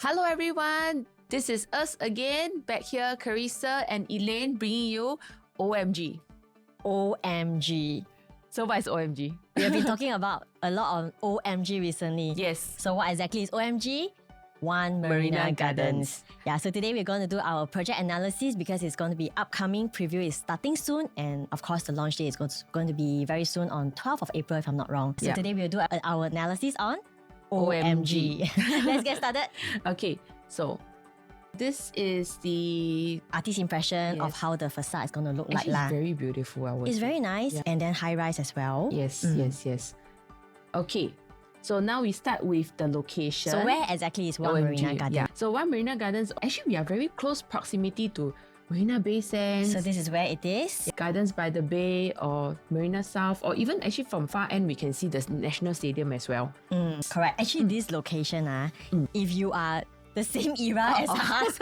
Hello everyone, this is us again, back here, Charissa and Elaine bringing you OMG. OMG. So what is OMG? We have been talking about a lot on OMG recently. Yes. So what exactly is OMG? One Marina Gardens. Yeah, so today we're going to do our project analysis because it's going to be upcoming. Preview is starting soon, and of course the launch day is going to be very soon on 12th of April if I'm not wrong. So today we'll do our analysis on OMG. Let's get started. Okay, so this is the artist impression of how the facade is going to look like. It's very beautiful, I would It's say. very nice, and then high rise as well. Yes. Okay, so now we start with the location. So where exactly is One Marina Gardens? Yeah. So One Marina Gardens, actually we are very close proximity to Marina Bay Sands. So this is where it is. Gardens by the Bay or Marina South, or even actually from far end we can see the National Stadium as well. Correct. Actually, this location, if you are the same era as us,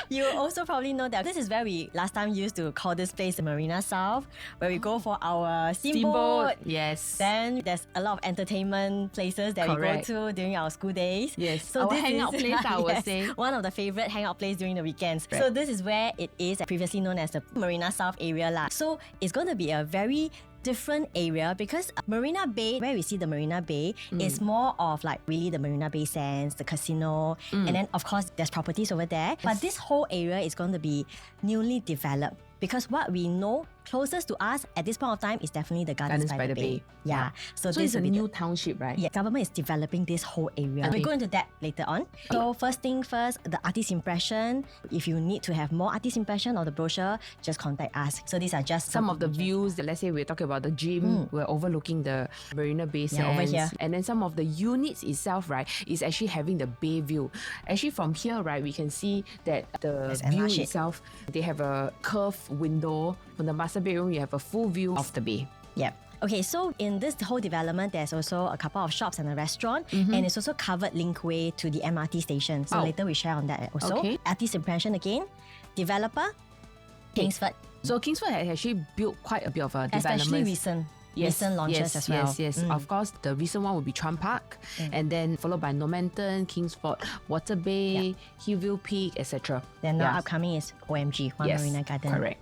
you also probably know that this is where we last time used to call this place the Marina South, where we go for our steamboat. Yes. Then there's a lot of entertainment places that we go to during our school days. Yes. So our this hangout is, place, I would say. One of the favorite hangout place during the weekends. Right. So this is where it is, previously known as the Marina South area lah. So it's going to be a very different area because Marina Bay, where we see the Marina Bay, is more of like really the Marina Bay Sands, the casino, and then of course there's properties over there. But this whole area is going to be newly developed because what we know closest to us at this point of time is definitely the Gardens by the Bay. Yeah. So this it's a will be new township, right? Yeah, government is developing this whole area. We'll go into that later on. So first thing first, the artist impression. If you need to have more artist impression or the brochure, just contact us. So these are just some of the views. Let's say we're talking about the gym, we're overlooking the Marina Bay Sands. over here. And then some of the units itself, right, is actually having the bay view. Actually from here, right, we can see that the view itself, they have a curved window. From the master bedroom, you have a full view of the bay. Yep. Okay, so in this whole development, there's also a couple of shops and a restaurant, and it's also covered linkway to the MRT station. So later we share on that also. Okay. Artist impression again, developer, Kingsford. So Kingsford has actually built quite a bit of a development. Especially recent launches as well. Yes. Of course, the recent one will be Tram Park, and then followed by Normanton, Kingsford, Water Bay, Hillview Peak, etc. Then now upcoming is OMG, One Marina Gardens. Correct.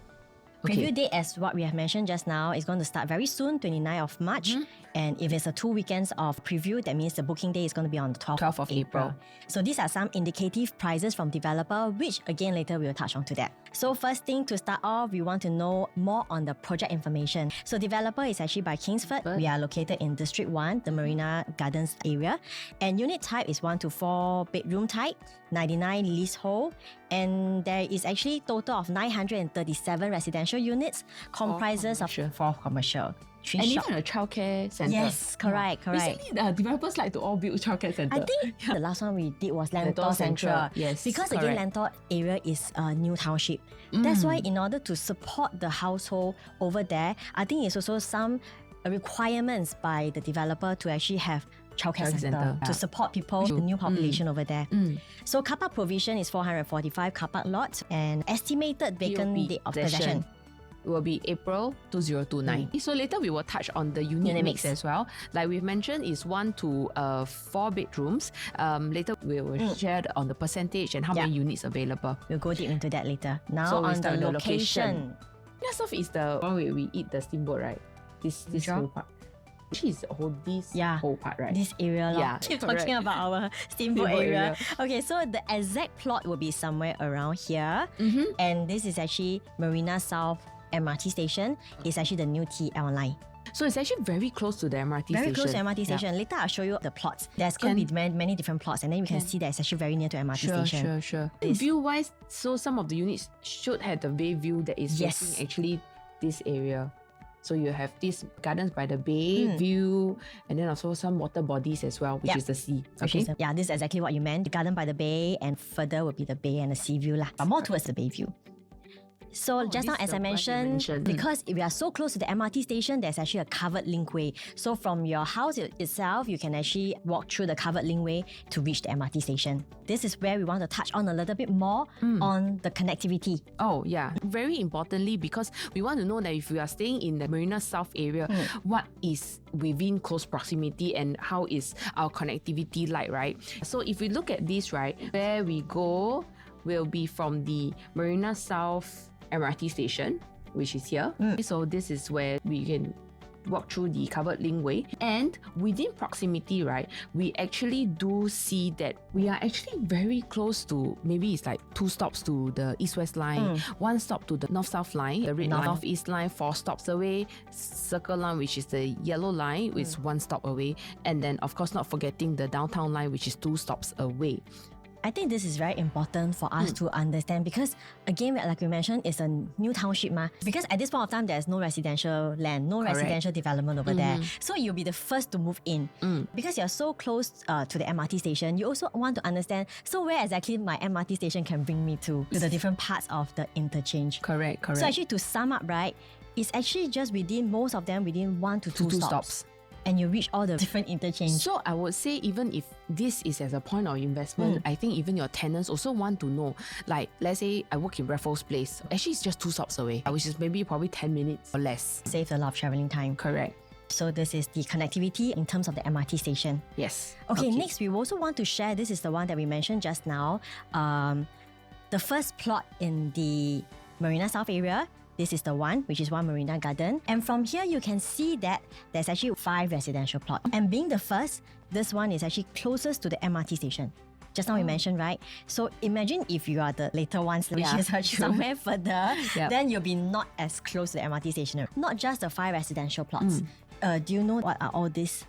Preview date, as what we have mentioned just now, is going to start very soon, 29th of March. And if it's a 2 weekends of preview, that means the booking day is going to be on the 12th of April. So these are some indicative prices from developer, which again later we will touch on to that. So first thing to start off, we want to know more on the project information. So developer is actually by Kingsford. We are located in District 1, the Marina Gardens area. And unit type is 1 to 4 bedroom type, 99 leasehold. And there is actually total of 937 residential units, comprises of 4 commercial. 3 and shop. even a childcare centre. Yes, correct. Recently, the developers like to all build childcare centre. I think the last one we did was Lentor Lentor Central. Central, yes, Because correct. again, Lentor area is a new township. That's why in order to support the household over there, I think it's also some requirements by the developer to actually have childcare centre to support people, the new population over there. So car park provision is 445 car park lots, and estimated vacant POP date of possession will be April 2029. So later we will touch on the unit mix as well. Like we've mentioned, is 1 to 4 bedrooms. Later we will share on the percentage and how many units available. We'll go deep into that later. Now So we on start the with the location. Next off is the one where we eat the steamboat, right? This whole part. Actually, it's whole part, right? This area, Yeah, keep correct. talking about our steamboat area. Okay, so the exact plot will be somewhere around here, and this is actually Marina South MRT station. It's actually the new TL line. So it's actually very close to the MRT station. Very close to MRT station. Later, I'll show you the plots. There's going to be many different plots, and then you can see that it's actually very near to MRT station. Sure. View-wise, so some of the units should have the bay view that is facing actually this area. So you have this Gardens by the Bay view, and then also some water bodies as well, which is the sea. Okay. Yeah, this is exactly what you meant. The Garden by the Bay, and further will be the bay and the sea view lah. But more towards the bay view. So just now, this as is I the one you mentioned, mentioned. because we are so close to the MRT station, there's actually a covered linkway. So from your house itself, you can actually walk through the covered linkway to reach the MRT station. This is where we want to touch on a little bit more on the connectivity. Oh, yeah. Very importantly, because we want to know that if we are staying in the Marina South area, what is within close proximity and how is our connectivity like, right? So if we look at this, right, where we go will be from the Marina South MRT station, which is here. So this is where we can walk through the covered linkway, and within proximity, right, we actually do see that we are actually very close to, maybe it's like 2 stops to the east-west line, 1 stop to the north-south line, the red line, north-east line 4 stops away, circle line, which is the yellow line, is 1 stop away, and then of course not forgetting the downtown line, which is 2 stops away. I think this is very important for us to understand because, again, like we mentioned, it's a new township. Because at this point of time, there's no residential land, no residential development over there. So you'll be the first to move in. Because you're so close to the MRT station, you also want to understand, so where exactly my MRT station can bring me to the different parts of the interchange. Correct. So actually, to sum up, right, it's actually just within, most of them, within 1 to 2 stops. And you reach all the different interchange. So I would say even if this is as a point of investment, I think even your tenants also want to know, like let's say I work in Raffles Place, actually it's just 2 stops away, which is maybe probably 10 minutes or less. Saves a lot of travelling time. Correct. So this is the connectivity in terms of the MRT station. Yes. Okay, next we also want to share, this is the one that we mentioned just now, the first plot in the Marina South area. This is the one, which is One Marina Garden. And from here, you can see that there's actually 5 residential plots. And being the first, this one is actually closest to the MRT station. Just now we mentioned, right? So imagine if you are the later ones, which is somewhere further, then you'll be not as close to the MRT station. Not just the 5 residential plots. Do you know what are all these?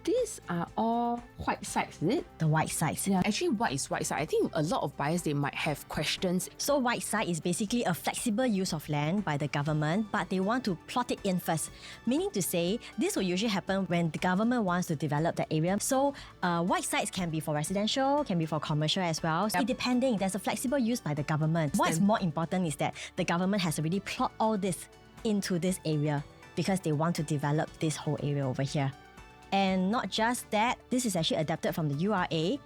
These are all white sites, is it? The white sites. Yeah. Actually, what is white site? I think a lot of buyers, they might have questions. So white site is basically a flexible use of land by the government, but they want to plot it in first. Meaning to say, this will usually happen when the government wants to develop the area. So white sites can be for residential, can be for commercial as well. So depending, there's a flexible use by the government. What's more important is that the government has already plot all this into this area because they want to develop this whole area over here. And not just that, this is actually adapted from the URA.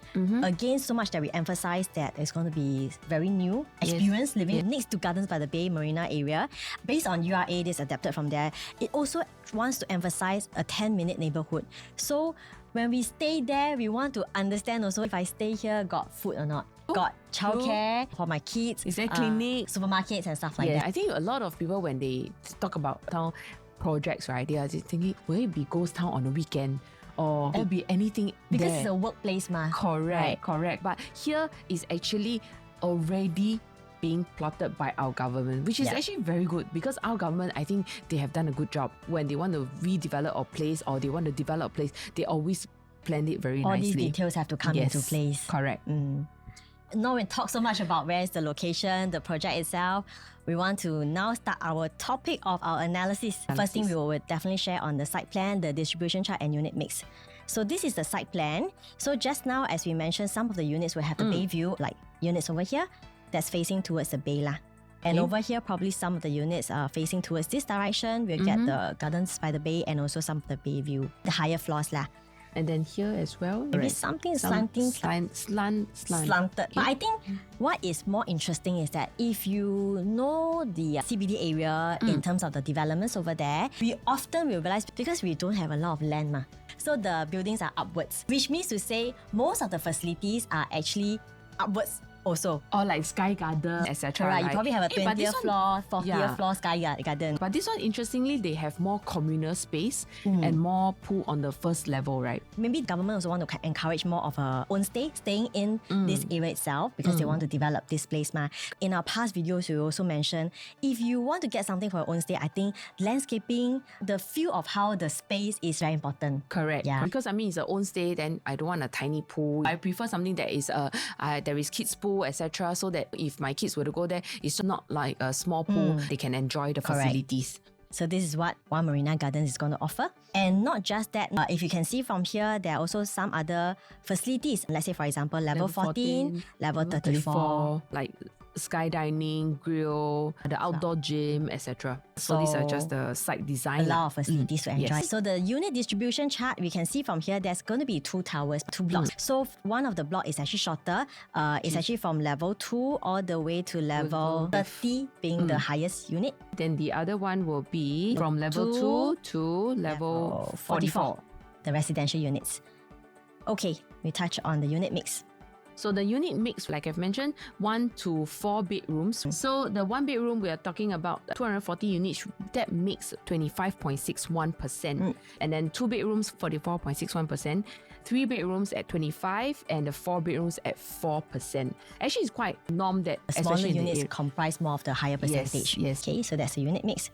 Again, so much that we emphasize that it's going to be very new experience living next to Gardens by the Bay Marina area. Based on URA, this is adapted from there. It also wants to emphasize a 10-minute neighborhood. So when we stay there, we want to understand also if I stay here, got food or not. Got childcare for my kids. Is there clinic? Supermarkets and stuff like that. I think a lot of people, when they talk about town projects, right, they are just thinking, will it be ghost town on the weekend? Or will it be anything because there? It's a workplace, ma. Correct. But here is actually already being plotted by our government, which is actually very good because our government, I think they have done a good job. When they want to redevelop a place or they want to develop a place, they always plan it very nicely. All these details have to come into place. Correct. Now we talk so much about where is the location, the project itself. We want to now start our topic of our analysis. First thing we will definitely share on the site plan, the distribution chart and unit mix. So this is the site plan. So just now, as we mentioned, some of the units will have the bay view, like units over here, that's facing towards the bay lah. And over here, probably some of the units are facing towards this direction. We'll get the Gardens by the Bay and also some of the bay view, the higher floors lah. And then here as well, maybe something slanted. Slanted. But I think what is more interesting is that if you know the CBD area in terms of the developments over there, we often will realize because we don't have a lot of land, ma. So the buildings are upwards, which means to say most of the facilities are actually upwards also. Or like Sky Garden, etc. Right, you probably have a 20th floor, 40th floor Sky Garden. But this one, interestingly, they have more communal space and more pool on the first level, right? Maybe the government also want to encourage more of a own staying in this area itself because they want to develop this place. In our past videos, we also mentioned if you want to get something for your own stay, I think landscaping, the feel of how the space is very important. Correct. Yeah. Because I mean, it's a own stay, then I don't want a tiny pool. I prefer something that is there is kids pool, etc. So that if my kids were to go there, it's not like a small pool. They can enjoy the facilities. So this is what One Marina Gardens is going to offer. And not just that, if you can see from here, there are also some other facilities. Let's say, for example, level 14, level 34. Like sky dining, grill, the outdoor gym, etc. So these are just the site design. A lot of facilities to enjoy. Yes. So the unit distribution chart, we can see from here, there's going to be 2 towers, 2 blocks. So one of the block is actually shorter. It's actually from level 2 all the way to level 30 being the highest unit. Then the other one will be from level 2 to level 44. The residential units. Okay, we touch on the unit mix. So the unit mix, like I've mentioned, 1 to 4 bedrooms. So the 1 bedroom, we are talking about 240 units. That makes 25.61%. And then 2 bedrooms, 44.61%. 3 bedrooms at 25%, and the 4 bedrooms at 4%. Actually, it's quite norm that The smaller units comprise more of the higher percentage. Yes. Okay, so that's the unit mix.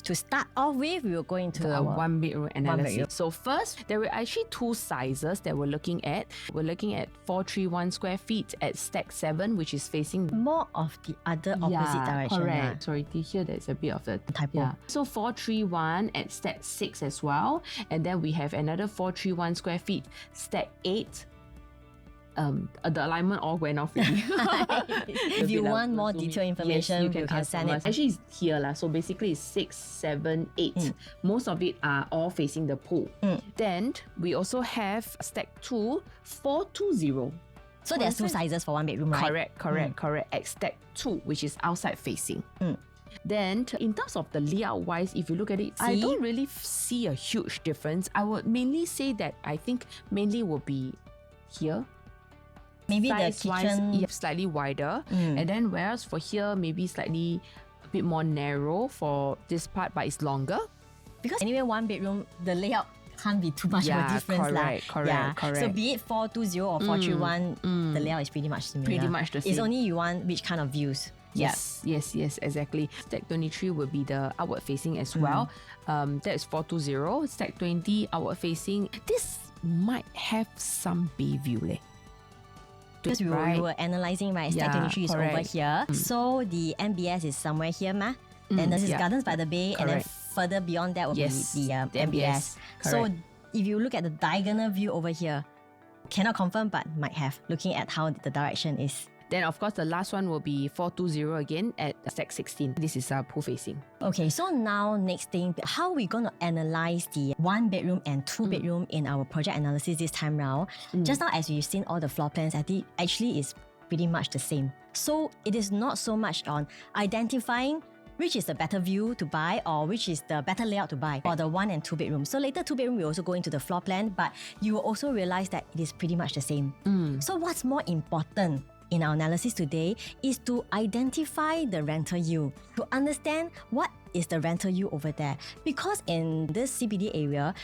To start off with, we will go into the our 1 bedroom analysis. bedroom. So first, there were actually 2 sizes that we're looking at. We're looking at 431 square feet at stack 7, which is facing more of the other opposite direction. Correct. Sorry, here there's a bit of a typo. Yeah. So 431 at stack 6 as well. And then we have another 431 square feet, stack 8. The alignment all went off already. If you want more detailed information, yes, you can send it. Actually, it's here. So basically, it's 6, 7, 8. Most of it are all facing the pool. Then we also have stack 2, 420. So there's 2 sizes for 1 bedroom, right? Correct. At stack 2, which is outside facing. Then, in terms of the layout wise, if you look at it, I don't really see a huge difference. I would mainly say that I think mainly will be here. Maybe the Size-wise, kitchen slightly wider. And then whereas for here, maybe slightly a bit more narrow for this part, but it's longer. Because anyway, 1 bedroom, the layout can't be too much of a difference. Correct. So be it 420 or 431, the layout is pretty much similar. Pretty much the same. It's only you want which kind of views. Yes, exactly. Stack 23 will be the outward facing as well. That is 420. Stack 20 outward facing. This might have some bay view leh. Because we were analysing, right? Stack 23 is over here. So the MBS is somewhere here, ma. Then there's Gardens by the Bay, and then further beyond that will be the MBS. So if you look at the diagonal view over here, cannot confirm, but might have, looking at how the direction is. Then of course the last one will be 420 again at stack 16. This is pool facing. Okay, so now next thing, how are we going to analyse the 1 bedroom and 2 bedroom in our project analysis this time round? Just now as we've seen all the floor plans, I think actually is pretty much the same. So it is not so much on identifying which is the better view to buy or which is the better layout to buy for the 1 and 2 bedroom. So later 2 bedroom we also go into the floor plan, but you will also realise that it is pretty much the same. So what's more important in our analysis today is to identify the rental yield, to understand what is the rental yield over there. Because in this CBD area,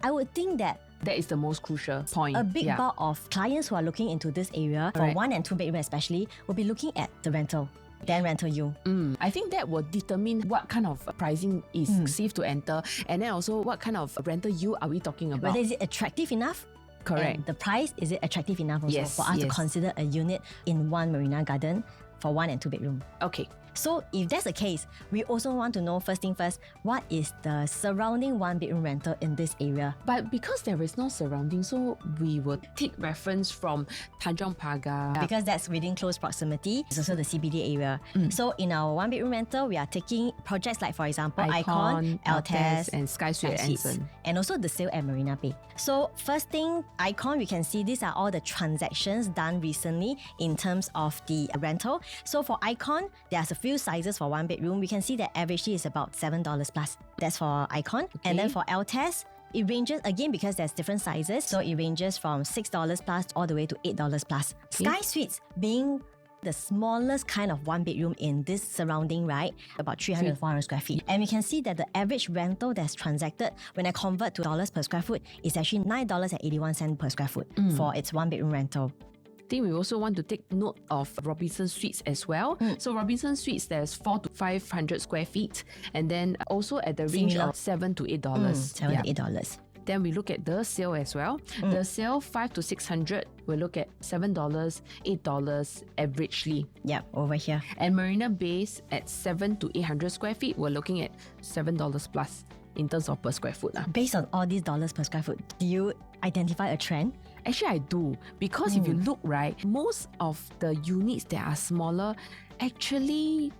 I would think that is the most crucial point. A big bulk of clients who are looking into this area, for 1 and 2 bedroom especially, will be looking at the rental. Then rental yield. I think that will determine what kind of pricing is safe to enter, and then also what kind of rental yield are we talking about. Whether is it attractive enough? Correct. And the price, is it attractive enough also for us to consider a unit in One Marina Garden for 1 and 2 bedroom? Okay. So if that's the case, we also want to know first thing first, what is the surrounding 1 bedroom rental in this area? But because there is no surrounding, so we will take reference from Tanjong Pagar. Because that's within close proximity. It's also the CBD area. So in our 1 bedroom rental, we are taking projects like, for example, Icon, Altez, and Sky Suite Anson. And also the sale at Marina Bay. So first thing, Icon, we can see these are all the transactions done recently in terms of the rental. So for Icon, there's a few sizes for 1 bedroom. We can see that averagely is about $7 plus. That's for Icon. And then for Altez, it ranges again because there's different sizes. So it ranges from $6 plus all the way to $8 plus. Sky Suites being the smallest kind of 1 bedroom in this surrounding, right? About 300 to 400 square feet. And we can see that the average rental that's transacted when I convert to dollars per square foot is actually $9.81 per square foot for its 1 bedroom rental. I think we also want to take note of Robinson Suites as well. So Robinson Suites, there's 400 to 500 square feet, and then also at the range of $7 to $8. $7 to $8. Then we look at the sale as well. The sale 500 to 600, we look at $7, $8 averagely. Yep, over here. And Marina Bay's at 700 to 800 square feet, we're looking at $7 plus in terms of per square foot. Based on all these dollars per square foot, do you identify a trend? Actually, I do. Because if you look, right, most of the units that are smaller actually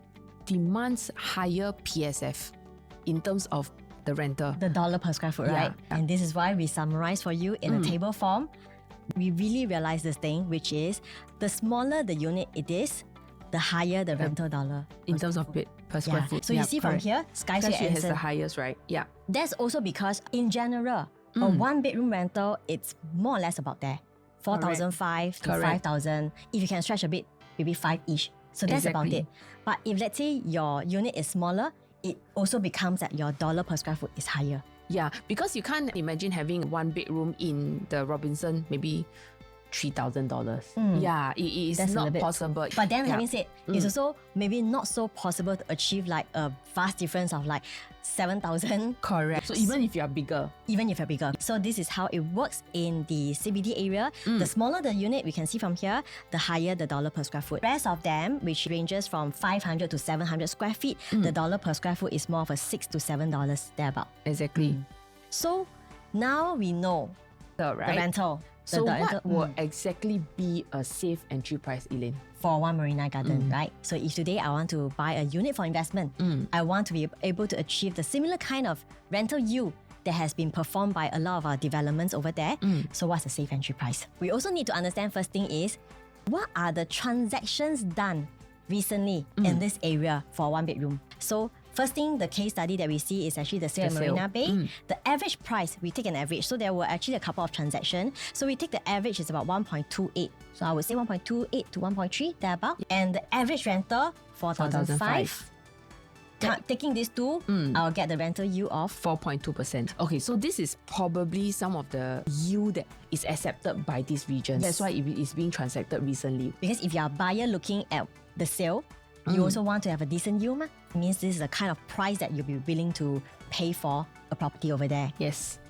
demands higher PSF in terms of the rental. The dollar per square foot, right? And this is why we summarize for you in a table form. We really realize this thing, which is the smaller the unit it is, the higher the rental dollar. In terms of per square foot. So you see from here, SkySuite has the highest, right? Yeah. That's also because in general, a one-bedroom rental, it's more or less about there. 4,500 to 5,000. If you can stretch a bit, maybe 5-ish. So that's about it. But if let's say your unit is smaller, it also becomes that your dollar per square foot is higher. Yeah, because you can't imagine having one bedroom in the Robinson, maybe $3,000. Yeah, it is That's not possible. But then having said, it's also maybe not so possible to achieve like a vast difference of like 7,000. Correct. So even if you are bigger. Even if you're bigger. So this is how it works in the CBD area. The smaller the unit, we can see from here, the higher the dollar per square foot. Rest of them, which ranges from 500 to 700 square feet, the dollar per square foot is more of a $6 to $7 thereabout. Exactly. So now we know the rental. So what will exactly be a safe entry price, Elaine? For One Marina Garden, right? So if today I want to buy a unit for investment, I want to be able to achieve the similar kind of rental yield that has been performed by a lot of our developments over there. So what's the safe entry price? We also need to understand first thing is, what are the transactions done recently in this area for one bedroom? So first thing, the case study that we see is actually the sale at Marina Bay. The average price, we take an average. So there were actually a couple of transactions. So we take the average is about 1.28. So I would say 1.28 to 1.3, thereabout. And the average rental, 4,500. Taking these two, I'll get the rental yield of 4.2%. Okay, so this is probably some of the yield that is accepted by this region. That's why it is being transacted recently. Because if you're a buyer looking at the sale, you also want to have a decent yield. It means this is the kind of price that you'll be willing to pay for a property over there. Yes.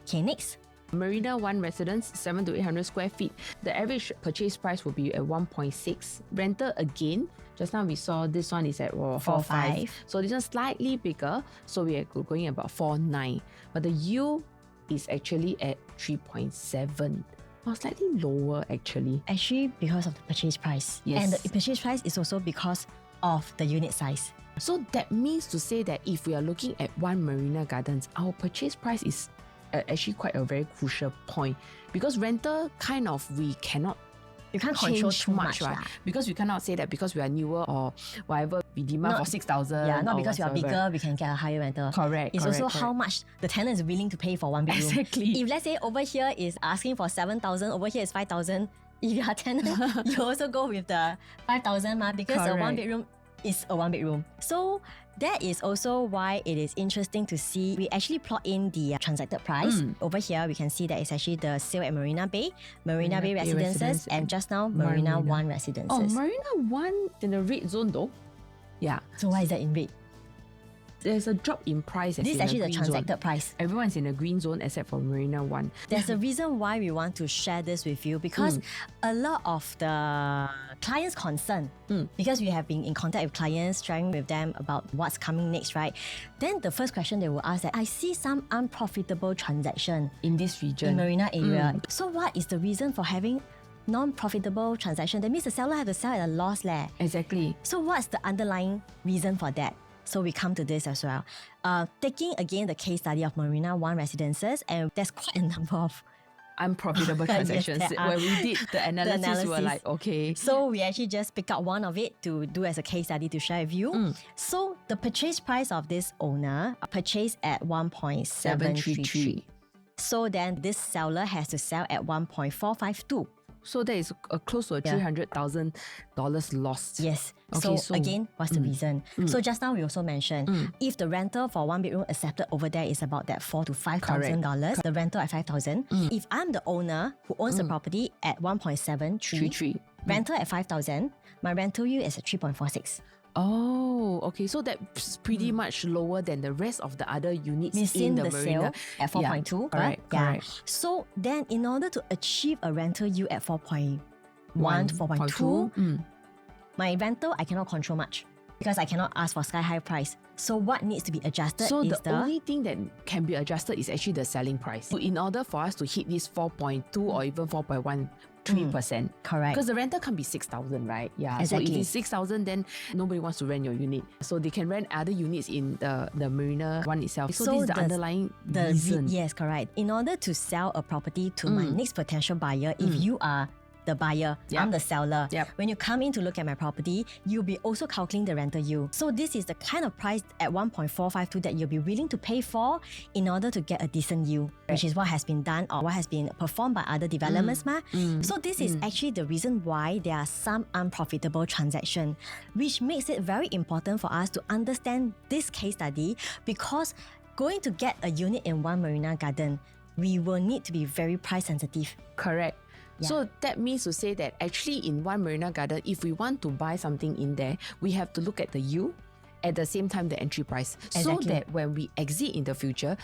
Okay, next. Marina One residence, 700 to 800 square feet. The average purchase price will be at 1.6. Rental again, just now we saw this one is at 4.5. So this one's slightly bigger. So we are going about 4.9. But the yield is actually at 3.7. Or slightly lower actually. Actually, because of the purchase price. Yes. And the purchase price is also because of the unit size. So that means to say that if we are looking at One Marina Gardens, our purchase price is actually quite a very crucial point, because rental kind of we cannot control too much, right? Because we cannot say that because we are newer or whatever, we demand for 6,000. Yeah, not because we are bigger, we can get a higher rental. Correct. It's also how much the tenant is willing to pay for one bedroom. Exactly. If let's say over here is asking for 7,000, over here is 5,000. If you are a tenant, you also go with the 5,000 because a one bedroom is a one bedroom. So that is also why it is interesting to see. We actually plot in the transacted price. Over here, we can see that it's actually the sale at Marina Bay, Marina Bay Residences, and just now Marina One Residences. Oh, Marina One in the red zone though. Yeah. So why is that in red? There's a drop in price. This is actually the transacted price. Everyone's in the green zone except for Marina One. There's a reason why we want to share this with you, because a lot of the clients' concern, because we have been in contact with clients, sharing with them about what's coming next, right? Then the first question they will ask that, I see some unprofitable transaction in this region, in Marina area. So what is the reason for having non-profitable transaction? That means the seller have to sell at a loss leh. Exactly. So what's the underlying reason for that? So we come to this as well. Taking again the case study of Marina One Residences, and there's quite a number of unprofitable transactions. Where we did the analysis, we were like, okay. So we actually just pick up one of it to do as a case study to share with you. So the purchase price of this owner purchased at 1.733. So then this seller has to sell at 1.452. So that is close to a $300,000 lost. Yes. Okay, so again, what's the reason? So just now we also mentioned, if the rental for one bedroom accepted over there is about that $4,000 to $5,000, the rental at $5,000. If I'm the owner who owns the property at 1.733, rental at $5,000, my rental yield is at 3.46. Oh, okay. So that's pretty much lower than the rest of the other units in the Marina. Sale at 4.2. Correct. So then in order to achieve a rental yield at 4.1 to 4.2, my rental I cannot control much. because I cannot ask for sky high price. So what needs to be adjusted So is the only thing that can be adjusted is actually the selling price. So in order for us to hit this 4.2 or even 4.13%. Correct. Because the rental can't be 6,000, right? Yeah. Exactly. So if it's 6,000, then nobody wants to rent your unit. So they can rent other units in the marina one itself. So this is the underlying reason. Yes, correct. In order to sell a property to my next potential buyer, if you are the buyer, I'm the seller. When you come in to look at my property, you'll be also calculating the rental yield. So this is the kind of price at 1.452 that you'll be willing to pay for in order to get a decent yield, which is what has been done or what has been performed by other developments. So this is actually the reason why there are some unprofitable transactions, which makes it very important for us to understand this case study, because going to get a unit in One Marina Garden, we will need to be very price sensitive. Correct. Yeah. So that means to say that actually in One Marina Garden, if we want to buy something in there, we have to look at the yield, at the same time the entry price. Exactly. So that when we exit in the future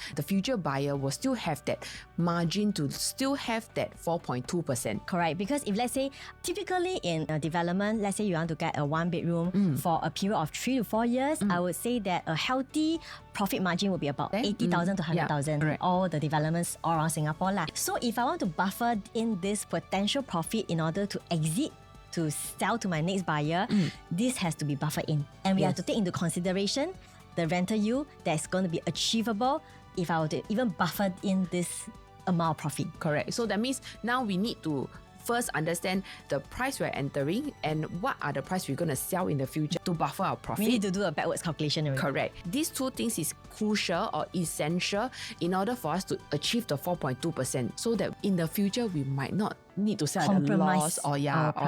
buyer will still have that margin to still have that 4.2%. Correct. Because if let's say, typically in a development, let's say you want to get a 1-bedroom for a period of 3 to 4 years, I would say that a healthy profit margin will be about 80,000 to 100,000. Correct. All the developments all around Singapore lah. So if I want to buffer in this potential profit in order to exit to sell to my next buyer, this has to be buffered in. And we have to take into consideration the rental yield that's going to be achievable if I were to even buffer in this amount of profit. Correct. So that means now we need to first understand the price we're entering and what are the price we're going to sell in the future to buffer our profit. We need to do a backwards calculation already. Correct. These two things is crucial or essential in order for us to achieve the 4.2%, so that in the future we might not need to sell at a loss or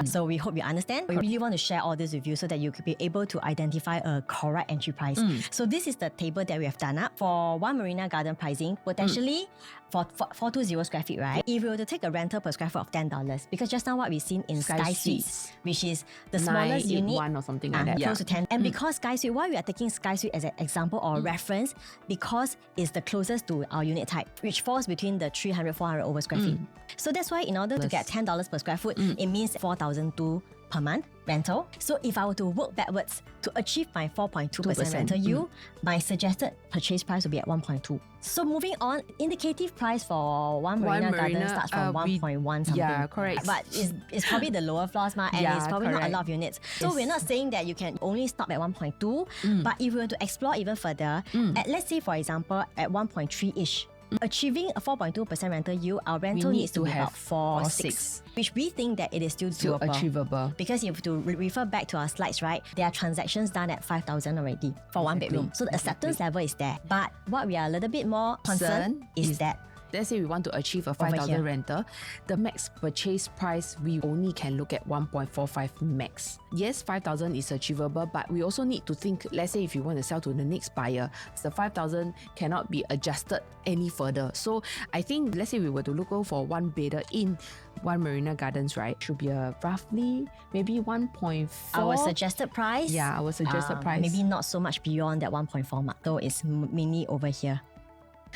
So we hope you understand. We really want to share all this with you so that you could be able to identify a correct entry price. So this is the table that we have done up for One Marina Garden pricing, potentially for 420 square feet, right? If we were to take a rental per square foot of $10, because just now what we've seen in Sky Suites, which is the smallest unit, 981 or something like that. Close to 10. And because Sky Suite, why we are taking Sky Suite as an example or reference, because it's the closest to our unit type, which falls between the 300, 400 over square feet. So that's why in order to get $10 per square foot, it means 4,200 per month rental. So if I were to work backwards to achieve my 4.2% rental yield, my suggested purchase price will be at 1.2. So moving on, indicative price for One Marina Garden starts from 1.1 something. Yeah, correct. But it's probably the lower floors and it's probably not a lot of units. So Yes. we're not saying that you can only stop at 1.2, but if we were to explore even further, at, let's say for example at 1.3-ish, achieving a 4.2% rental yield, our rental need needs to to be have about 4.6, which we think that it is still Still doable. achievable. Because if you refer back to our slides, right, there are transactions done at 5,000 already for one bedroom. So the acceptance level is there. But what we are a little bit more concerned is that let's say we want to achieve a 5,000 rental, the max purchase price, we only can look at 1.45 max. Yes, 5,000 is achievable, but we also need to think, let's say if you want to sell to the next buyer, the 5,000 cannot be adjusted any further. So I think, let's say we were to look for one bidder in One Marina Gardens, right, should be a roughly maybe 1.4. our suggested price, our suggested price. maybe not so much beyond that 1.4 mark, though it's mainly over here.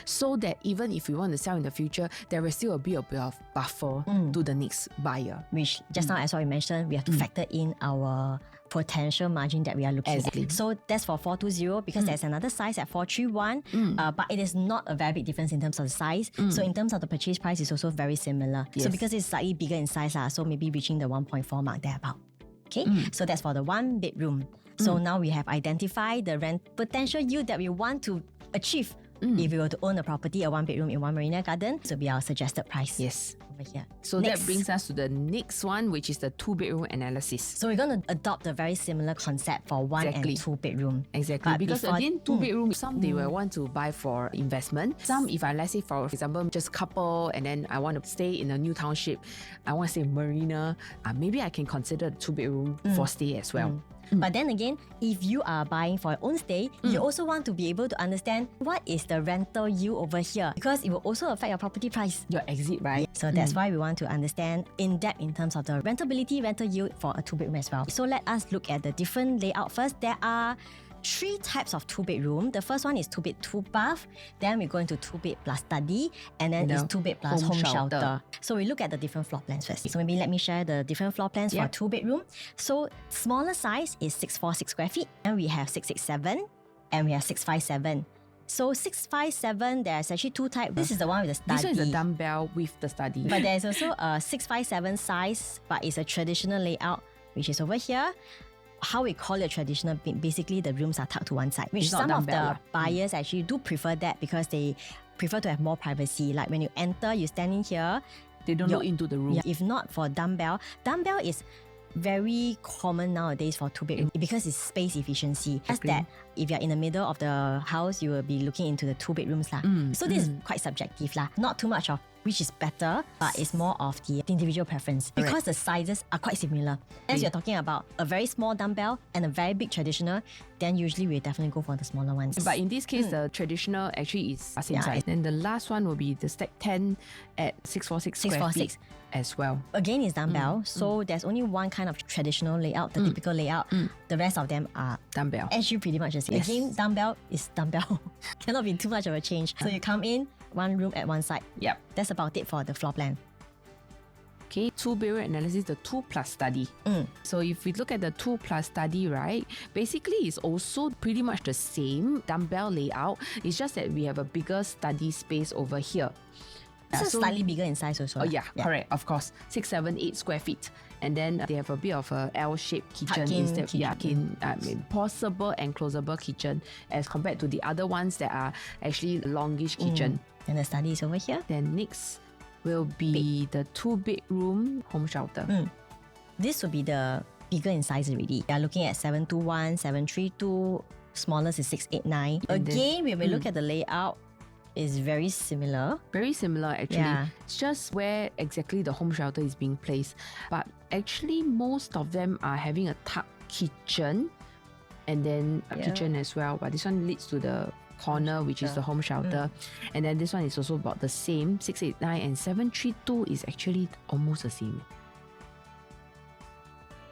So that even if we want to sell in the future, there will still be a bit of buffer to the next buyer. Which just now, as what we mentioned, we have to factor in our potential margin that we are looking Exactly. at. So that's for 420, because there's another size at 431, but it is not a very big difference in terms of the size. So in terms of the purchase price, it's also very similar. So because it's slightly bigger in size, so maybe reaching the 1.4 mark there about. Okay, so that's for the one bedroom. So now we have identified the rent potential yield that we want to achieve. If we were to own a property, a one bedroom in One Marina Garden, this will be our suggested price. Yes. Over here. So Next. that brings us to the next one, which is the 2-bedroom analysis. So we're going to adopt a very similar concept for one Exactly. and 2 bedroom. Exactly. But Because before- again, 2-bedroom, some they will want to buy for investment. Some, if I, let's say for example, just couple and then I want to stay in a new township, I want to stay marina, maybe I can consider the 2-bedroom for stay as well. But then again, if you are buying for your own stay, you also want to be able to understand what is the rental yield over here, because it will also affect your property price. Your exit, right? So that's why we want to understand in depth in terms of the rentability, rental yield for a 2-bedroom as well. So let us look at the different layout first. There are three types of 2-bedroom. The first one is 2-bed, 2-bath. Then we go into 2-bed plus study, and then it's 2-bed plus home shelter. So we look at the different floor plans first. So maybe let me share the different floor plans for 2-bedroom. So smaller size is 646 square feet, and we have 667, and we have 657. So 657, there's actually two types. This is the one with the study. This one is a dumbbell with the study. But there's also a 657 size, but it's a traditional layout, which is over here. How we call it traditional, basically the rooms are tucked to one side, which some of the buyers actually do prefer that because they prefer to have more privacy. Like when you enter, you stand in here. They don't look into the room. Yeah, if not for dumbbell is very common nowadays for 2-bedroom because it's space efficiency. Just that if you're in the middle of the house, you will be looking into the 2 bedrooms. So this is quite subjective. Not too much of which is better, but it's more of the individual preference. Because the sizes are quite similar. As you're talking about a very small dumbbell and a very big traditional, then usually we definitely go for the smaller ones. But in this case, the traditional actually is same size. Then the last one will be the stack 10 at 646 square feet as well. Again, it's dumbbell. So there's only one kind of traditional layout, the typical layout. The rest of them are dumbbell. Actually pretty much the same. Again, dumbbell is dumbbell. Cannot be too much of a change. So you come in, one room at one side. Yep. That's about it for the floor plan. Okay, 2-bedroom analysis, the 2 plus study. So if we look at the 2 plus study, right, basically it's also pretty much the same dumbbell layout. It's just that we have a bigger study space over here. So slightly bigger in size also. Oh yeah, correct, of course. 6, 7, 8 square feet. And then they have a bit of a L-shaped kitchen instead of possible and closable kitchen as compared to the other ones that are actually longish kitchen. And the study is over here. Then next will be the 2-bedroom home shelter. This will be the bigger in size already. We are looking at 721, 732, smallest is 689. And again, when we look at the layout, is very similar. Very similar actually. Yeah. It's just where exactly the home shelter is being placed. But actually most of them are having a tuck kitchen and then a kitchen as well. But this one leads to the corner, which is the home shelter. And then this one is also about the same. 689 and 732 is actually almost the same.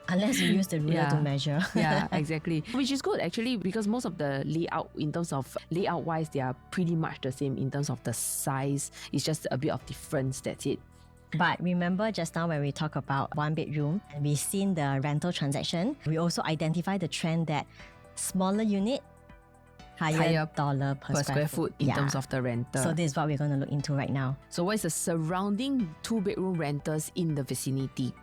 Unless you use the ruler to measure. Yeah, exactly. Which is good actually because most of the layout, in terms of layout wise, they are pretty much the same in terms of the size. It's just a bit of difference, that's it. But remember just now when we talk about 1-bedroom, and we've seen the rental transaction, we also identify the trend that smaller unit, higher dollar per square foot in terms of the rental. So this is what we're going to look into right now. So what is the surrounding 2-bedroom rentals in the vicinity?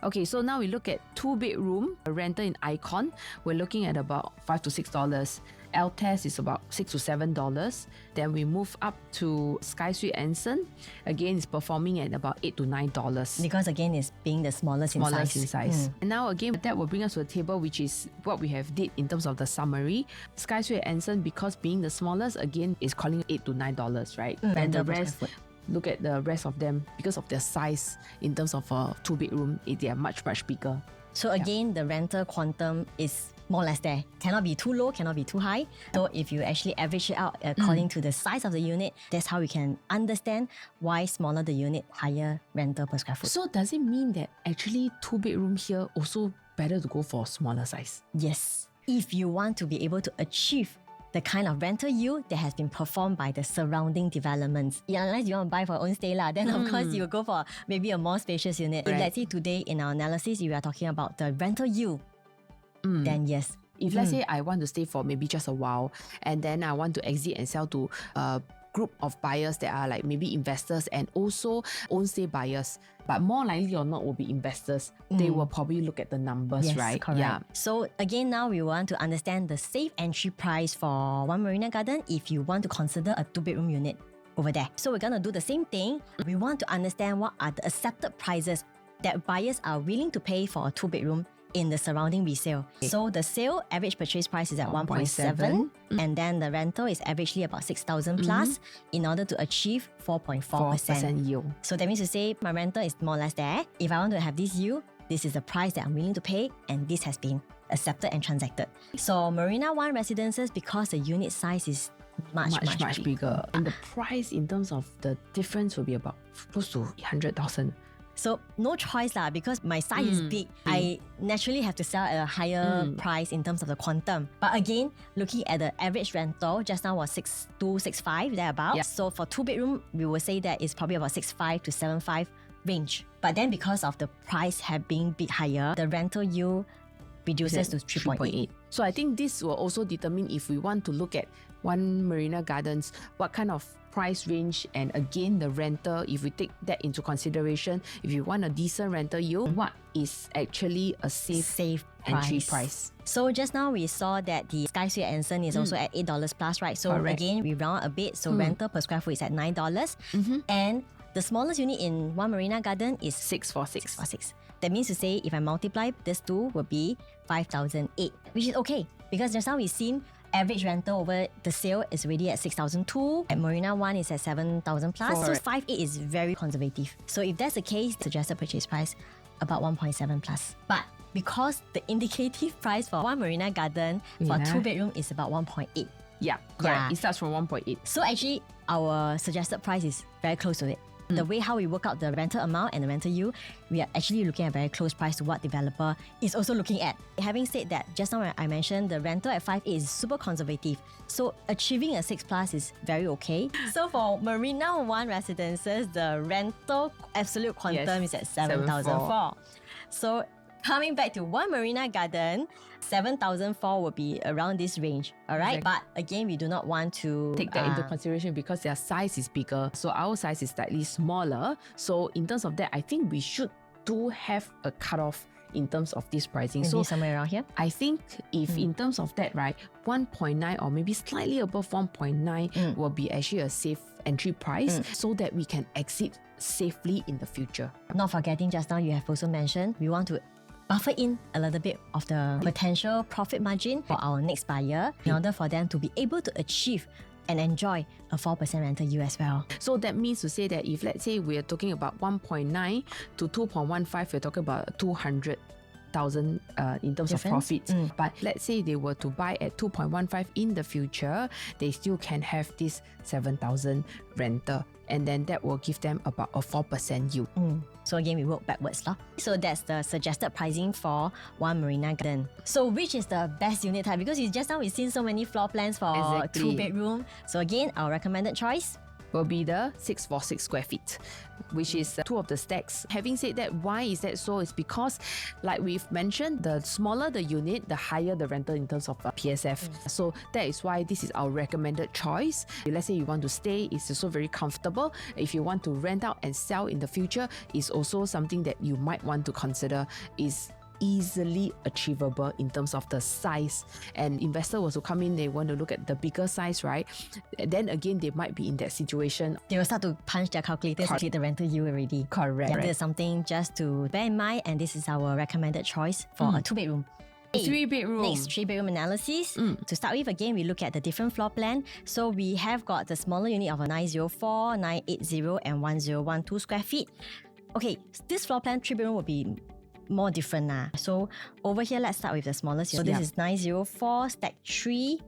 Okay, so now we look at 2-bedroom rental in Icon. We're looking at about $5 to $6. LTES is about $6 to $7. Then we move up to Sky Suite Anson. Again, it's performing at about $8 to $9. Because again, it's being the smallest in size. And now again, that will bring us to a table, which is what we have did in terms of the summary. Sky Suite Anson, because being the smallest, again, is calling $8 to $9, right? And the rest, look at the rest of them, because of their size in terms of a 2-bedroom, they are much, much bigger. So again, the rental quantum is more or less there. Cannot be too low, cannot be too high. So if you actually average it out according to the size of the unit, that's how we can understand why smaller the unit, higher rental per square foot. So does it mean that actually 2-bedroom here also better to go for smaller size? Yes. If you want to be able to achieve the kind of rental yield that has been performed by the surrounding developments. Yeah, unless you want to buy for your own stay, then of course you will go for maybe a more spacious unit. If let's say today in our analysis, you are talking about the rental yield, then yes. If let's say I want to stay for maybe just a while and then I want to exit and sell to a group of buyers that are like maybe investors and also own stay buyers, but more likely or not will be investors, they will probably look at the numbers, right? Correct. Yeah. So again, now we want to understand the safe entry price for One Marina Garden if you want to consider a 2-bedroom unit over there. So we're going to do the same thing. We want to understand what are the accepted prices that buyers are willing to pay for a 2-bedroom in the surrounding resale. So the sale average purchase price is at 1.7 and then the rental is averagely about 6,000 plus in order to achieve 4.4% yield. So that means to say my rental is more or less there. If I want to have this yield, this is the price that I'm willing to pay and this has been accepted and transacted. So Marina One residences, because the unit size is much bigger. And the price in terms of the difference will be about close to 100,000. So no choice lah, because my size is big. I naturally have to sell at a higher price in terms of the quantum. But again, looking at the average rental, just now was 6.265 thereabouts. Yeah. So for 2-bedroom, we will say that it's probably about 6.5 to 7.5 range. But then because of the price have been a bit higher, the rental yield reduces to 3.8. So I think this will also determine if we want to look at One Marina Gardens, what kind of price range, and again the rental, if we take that into consideration, if you want a decent rental yield, what is actually a safe entry price. So just now we saw that the Sky Suite Anson is also at $8 plus, right? So Correct. again, we round a bit. So rental per square foot is at $9. And the smallest unit in One Marina Garden is 646. That means to say, if I multiply this two, will be 5,008, which is okay. Because just now we've seen average rental over the sale is already at 6,002. At Marina 1 is at 7,000 plus. Correct. So 5.8 is very conservative. So if that's the case, suggested purchase price about 1.7 plus. But because the indicative price for One Marina Garden for a 2-bedroom is about 1.8. Yeah, correct. It starts from 1.8. So actually, our suggested price is very close to it. The way how we work out the rental amount and the rental yield, we are actually looking at very close price to what developer is also looking at. Having said that, just now when I mentioned the rental at 5.8 is super conservative. So achieving a 6 plus is very okay. So for Marina 1 residences, the rental absolute quantum is at 7,004. So coming back to One Marina Garden, 7,004 will be around this range, all right? Exactly. But again, we do not want to Take that into consideration because their size is bigger. So our size is slightly smaller. So in terms of that, I think we should do have a cutoff in terms of this pricing. maybe So somewhere around here. I think if in terms of that, right, 1.9 or maybe slightly above 1.9 will be actually a safe entry price so that we can exit safely in the future. Not forgetting, just now you have also mentioned we want to buffer in a little bit of the potential profit margin for our next buyer in order for them to be able to achieve and enjoy a 4% rental yield as well. So that means to say that if let's say we're talking about 1.9 to 2.15, we're talking about 200,000 in terms of profits. But let's say they were to buy at 2.15 in the future, they still can have this 7,000 rental. And then that will give them about a 4% yield. So again, we work backwards. So that's the suggested pricing for One Marina Garden. So which is the best unit type? Because just now we've seen so many floor plans for 2-bedroom. So again, our recommended choice will be the 646 square feet, which is 2 of the stacks. Having said that, why is that so? It's because, like we've mentioned, the smaller the unit, the higher the rental in terms of PSF. So that is why this is our recommended choice. Let's say you want to stay, it's also very comfortable. If you want to rent out and sell in the future, it's also something that you might want to consider. Is easily achievable in terms of the size, and investor was to come in, they want to look at the bigger size, right? Then again, they might be in that situation. They will start to punch their calculators to get the rental yield already. Correct. Yeah, there's something just to bear in mind, and this is our recommended choice for a 2-bedroom. 3-bedroom. Next, 3-bedroom analysis. To start with, again, we look at the different floor plan. So we have got the smaller unit of a 904, 980 and 1012 square feet. Okay, this floor plan 3-bedroom will be more different now. So over here, let's start with the smallest. So this is 904 stack 3.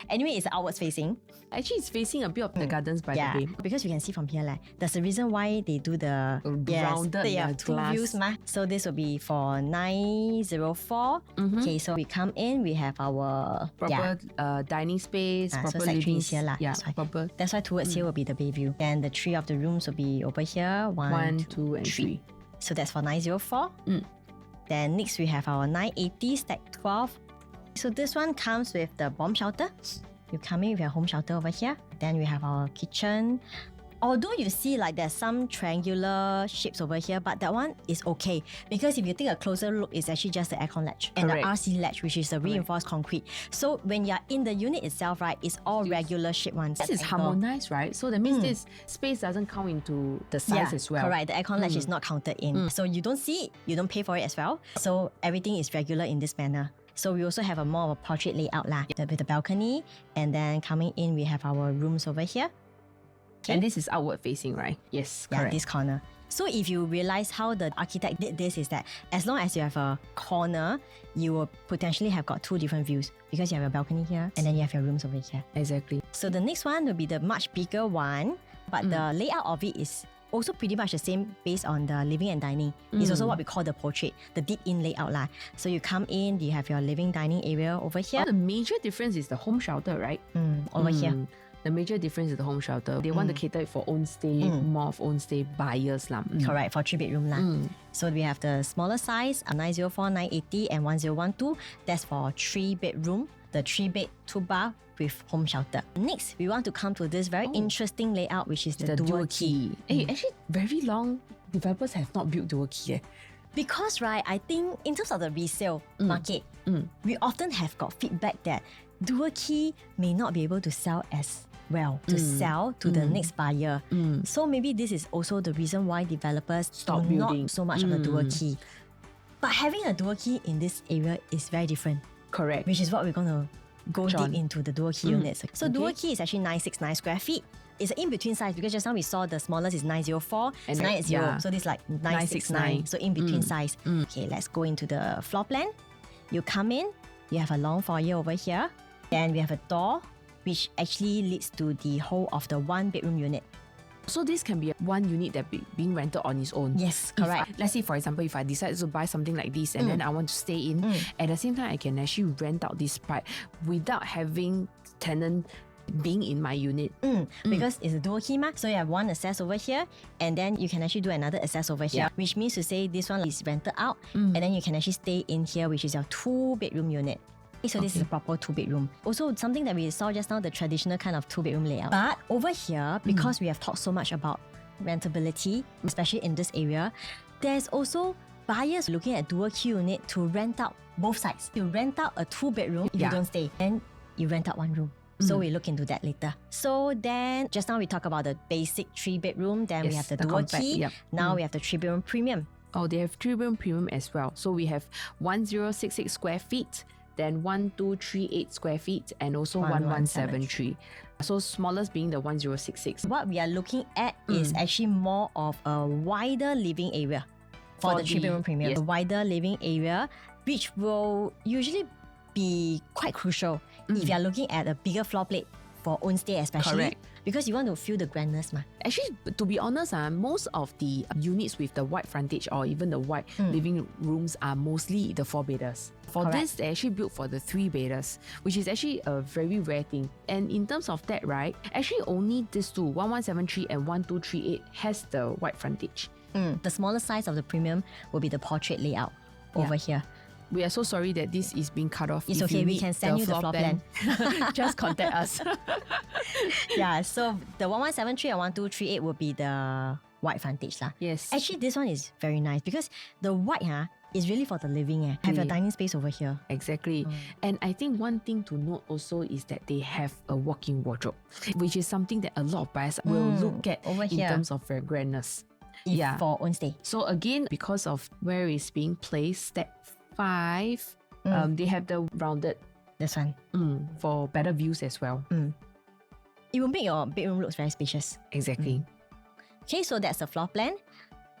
Anyway, it's outwards facing. Actually, it's facing a bit of the gardens by the bay. Because you can see from here, there's the reason why they do the rounded two views. So this will be for 904. Okay, so we come in, we have our proper dining space, proper so living is here. proper. That's why towards here will be the bay view. And the 3 of the rooms will be over here. 1, 2, and 3. So that's for 904. Then next we have our 980 stack 12. So this one comes with the bomb shelter. You come in with your home shelter over here. Then we have our kitchen. Although you see there's some triangular shapes over here, but that one is okay. Because if you take a closer look, it's actually just the aircon latch and the RC latch, which is the reinforced concrete. So when you're in the unit itself, right, it's all regular shape ones. This is harmonized, right? So that means this space doesn't count into the size as well. Correct. The aircon latch is not counted in. So you don't see it, you don't pay for it as well. So everything is regular in this manner. So we also have a more of a portrait layout with the balcony. And then coming in, we have our rooms over here. And this is outward facing, right? Yes, correct. This corner. So if you realize how the architect did this is that as long as you have a corner, you will potentially have got 2 different views because you have a balcony here and then you have your rooms over here. Exactly. So the next one will be the much bigger one, but the layout of it is also pretty much the same based on the living and dining. It's also what we call the portrait, the deep-in layout lah. So you come in, you have your living dining area over here. The major difference is the home shelter, right? Over here. The major difference is the home shelter. They want to cater it for own stay, more of own stay buyers lah. Correct, for 3-bedroom lah. So we have the smaller size, 904, 980 and 1012. That's for 3-bedroom, the 3-bed, 2-bar with home shelter. Next, we want to come to this very interesting layout, which is the dual key. Hey, actually, very long developers have not built dual key. Because, right, I think in terms of the resale market, we often have got feedback that dual key may not be able to sell as well, to sell to the next buyer. So maybe this is also the reason why developers Stop do building. not so much of the dual key. But having a dual key in this area is very different. Correct. Which is what we're going to go deep into the dual key units. So Okay. dual key is actually 969 square feet. It's an in-between size because just now we saw the smallest is 904, And it's 90, yeah. so this is like 969. So in-between size. Okay, let's go into the floor plan. You come in, you have a long foyer over here. Then we have a door which actually leads to the whole of the 1-bedroom unit. So this can be one unit that being rented on its own. Yes, If correct. let's say, for example, if I decide to buy something like this and then I want to stay in, at the same time, I can actually rent out this part without having tenant being in my unit. Because it's a dual key ma, so you have one access over here and then you can actually do another access over here, which means to say this one is rented out and then you can actually stay in here, which is your 2-bedroom unit. So this is a proper 2-bedroom. Also, something that we saw just now, the traditional kind of 2-bedroom layout. But over here, because we have talked so much about rentability, especially in this area, there's also buyers looking at dual key unit to rent out both sides. You rent out a 2-bedroom, you don't stay, and you rent out 1 room. So we look into that later. So then, just now we talk about the basic 3-bedroom, then we have the dual compact, key. Now we have the 3-bedroom premium. Oh, they have 3-bedroom premium as well. So we have 1066 square feet, then 1238 square feet, and also 1173. So smallest being the 1066. What we are looking at is actually more of a wider living area for the 3-bedroom premium. yes. A wider living area, which will usually be quite crucial if you are looking at a bigger floor plate for own stay especially. Correct. Because you want to feel the grandness ma. Actually, to be honest, most of the units with the wide frontage or even the wide living rooms are mostly the 4-bedders. For Correct. this, they actually built for the 3-bedders, which is actually a very rare thing. And in terms of that, right, actually only these two, 1173 and 1238, has the wide frontage. The smaller size of the premium will be the portrait layout over here. We are so sorry that this is being cut off. It's If okay, you we need can send you the floor plan. Just contact us. Yeah, so the 1173 and 1238 will be the wide frontage lah. Yes. Actually, this one is very nice because the white is really for the living. Have your dining space over here. Exactly. And I think one thing to note also is that they have a walk-in wardrobe, which is something that a lot of buyers will look at over in here. terms of their grandness. If for own stay. So again, because of where it's being placed, step 5, they have the rounded This one. for better views as well. It will make your bedroom looks very spacious. Exactly. Okay, so that's the floor plan.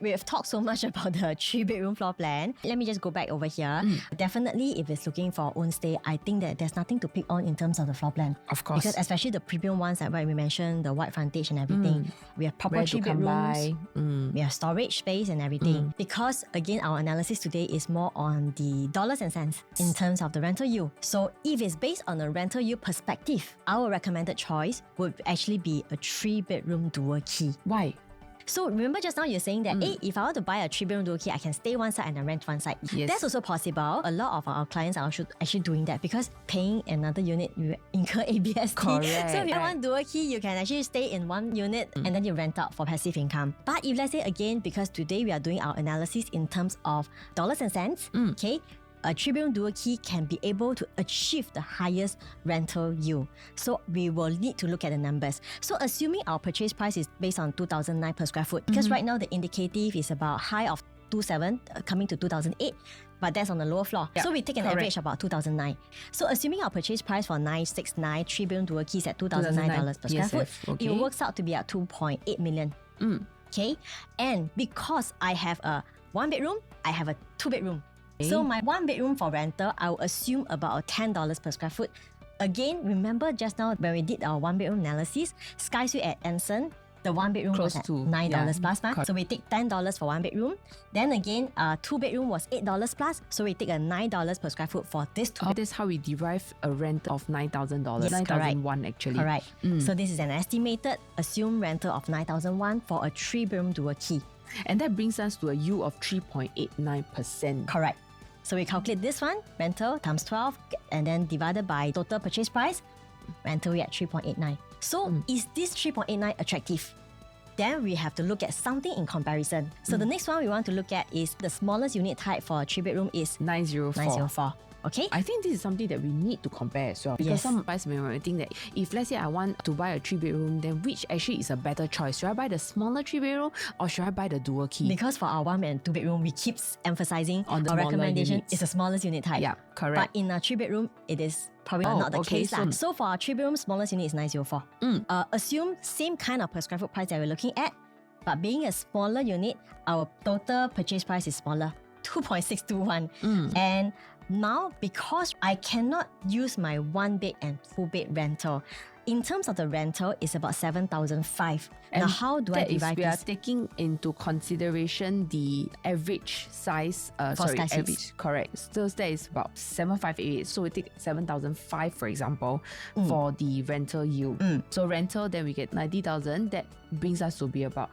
We have talked so much about the 3-bedroom floor plan. Let me just go back over here. Definitely, if it's looking for own stay, I think that there's nothing to pick on in terms of the floor plan. Of course. Because especially the premium ones, like what we mentioned, the wide frontage and everything. We have proper Where to come 3-bedrooms. by. We have storage space and everything. Because again, our analysis today is more on the dollars and cents in terms of the rental yield. So if it's based on a rental yield perspective, our recommended choice would actually be a 3-bedroom dual key. Why? So remember just now you're saying that, hey, if I want to buy a 3-bedroom dual key, I can stay one side and then rent one side. Yes. That's also possible. A lot of our clients are actually doing that because paying another unit, you incur ABST. Correct. So if you want dual key, you can actually stay in one unit and then you rent out for passive income. But if let's say again, because today we are doing our analysis in terms of dollars and cents, okay, a 3-bedroom dual key can be able to achieve the highest rental yield. So we will need to look at the numbers. So assuming our purchase price is based on 2009 per square foot, because right now the indicative is about high of 27 coming to 2008, but that's on the lower floor. So we take an average about 2009. So assuming our purchase price for 969 3-bedroom dual keys at $2,009 per square foot, okay. it works out to be at 2.8 million. Okay, and because I have a 1-bedroom, I have a 2-bedroom. So my 1-bedroom for rental, I will assume about $10 per square foot. Again, remember just now when we did our 1-bedroom analysis, SkySuite at Anson The one bedroom Close was at to, $9 yeah. plus. So we take $10 for one bedroom. Then again, two bedroom was $8 plus. So we take a $9 per square foot for this two. That's how we derive a rent of $9,000. Yes, 9,001 actually. Correct. So this is an estimated assumed rental of $9,001 for a 3-bedroom dual key. And that brings us to a yield of 3.89%. Correct. So we calculate this one, rental times 12, and then divided by total purchase price, rental we at 3.89. So is this 3.89 attractive? Then we have to look at something in comparison. So the next one we want to look at is the smallest unit type for a 3-bedroom is 904. 904. Okay? I think this is something that we need to compare as well. Because Yes. some buyers may think that if let's say I want to buy a 3-bedroom, then which actually is a better choice? Should I buy the smaller 3-bedroom or should I buy the dual key? Because for our 1 and 2-bedroom, we keep emphasizing On the our smaller recommendation units. is the smallest unit type. Yeah, correct. But in a 3-bedroom, it is probably Oh, not the okay, case. so- So for our 3-bedroom, smallest unit is 904. Assume same kind of per square foot price that we're looking at, but being a smaller unit, our total purchase price is smaller, 2.621. And now, because I cannot use my 1-bed and 2-bed rental, in terms of the rental, it's about 7,500. Now, how do I That is, divide we are this? taking into consideration the average size. Sorry, Sky Suites. average. Correct. So that is about 7,588. So we take 7,005, for example, for the rental yield. So rental, then we get 90,000. That brings us to be about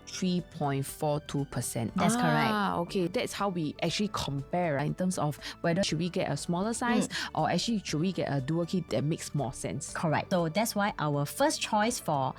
3.42%. That's correct. Okay. That's how we actually compare, right, in terms of whether should we get a smaller size or actually should we get a dual key that makes more sense. Correct. So that's why our first choice for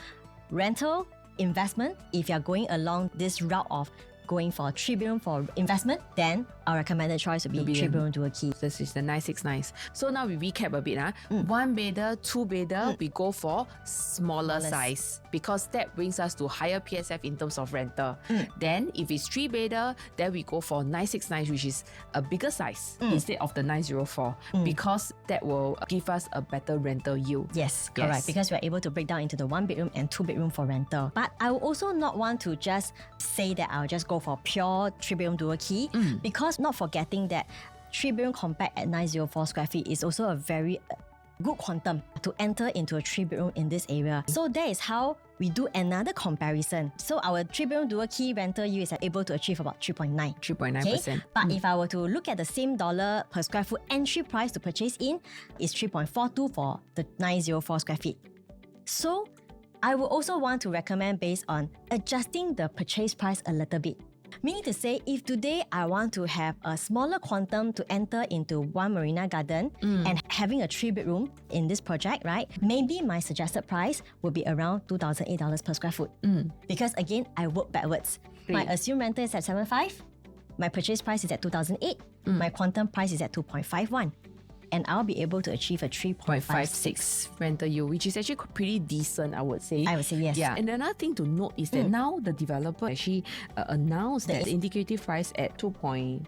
rental investment, if you're going along this route of going for a 3-bedroom for investment, then our recommended choice would be Would be 3-bedroom dual key. This is the 969. So now we recap a bit. 1-bedder, 2-bedder, we go for smaller size because that brings us to higher PSF in terms of rental. Then if it's 3-bedder, then we go for 969, which is a bigger size instead of the 904 because that will give us a better rental yield. Yes, correct. Yes. Because we're able to break down into the 1-bedroom and 2-bedroom for rental. But I will also not want to just say that I'll just go for pure 3-bedroom dual key because not forgetting that 3-bedroom compact at 904 square feet is also a very good quantum to enter into a 3-bedroom in this area. So that is how we do another comparison. So our 3-bedroom dual key rental yield is able to achieve about 3.9. 3.9%. But if I were to look at the same dollar per square foot entry price to purchase in, is 3.42 for the 904 square feet. So I would also want to recommend based on adjusting the purchase price a little bit. Meaning to say, if today I want to have a smaller quantum to enter into One Marina Garden and having a 3-bedroom in this project, right? Maybe my suggested price would be around $2,008 per square foot. Because again, I work backwards. My assumed rental is at 7.5. My purchase price is at 2,008. My quantum price is at 2.51. And I'll be able to achieve a 3.56. 0.56 rental yield, which is actually pretty decent, I would say. I would say yes. Yeah, and another thing to note is that now the developer actually announced that the indicative price at 2.45.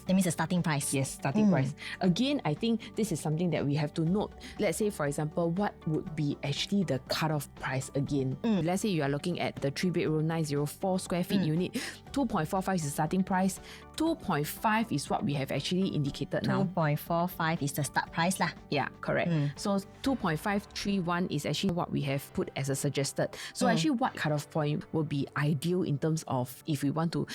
That means the starting price. Yes, starting price. Again, I think this is something that we have to note. Let's say, for example, what would be actually the cutoff price again? Let's say you are looking at the 3-bedroom 904 square feet unit. 2.45 is the starting price. 2.5 is what we have actually indicated now. 2.45 is the start price lah. Yeah, correct. So 2.531 is actually what we have put as a suggested. So actually what cutoff point will be ideal in terms of if we want to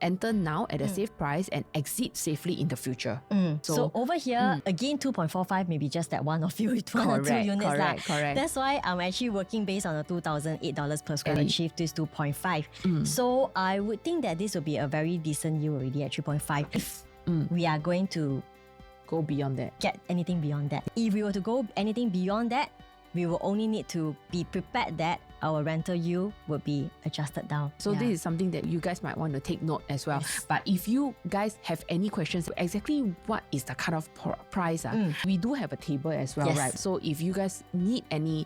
enter now at a safe price and exit safely in the future. So over here, again, 2.45 may be just that one or few, one or two units lah. Correct. That's why I'm actually working based on the $2,008 per square to achieve this 2.5. So I would think that this will be a very decent yield already at 3.5 if we are going to Go beyond that. get anything beyond that. If we were to go anything beyond that, we will only need to be prepared that our rental yield would be adjusted down. So this is something that you guys might want to take note as well. Yes. But if you guys have any questions, exactly what is the cutoff price? We do have a table as well, Yes. right? So if you guys need any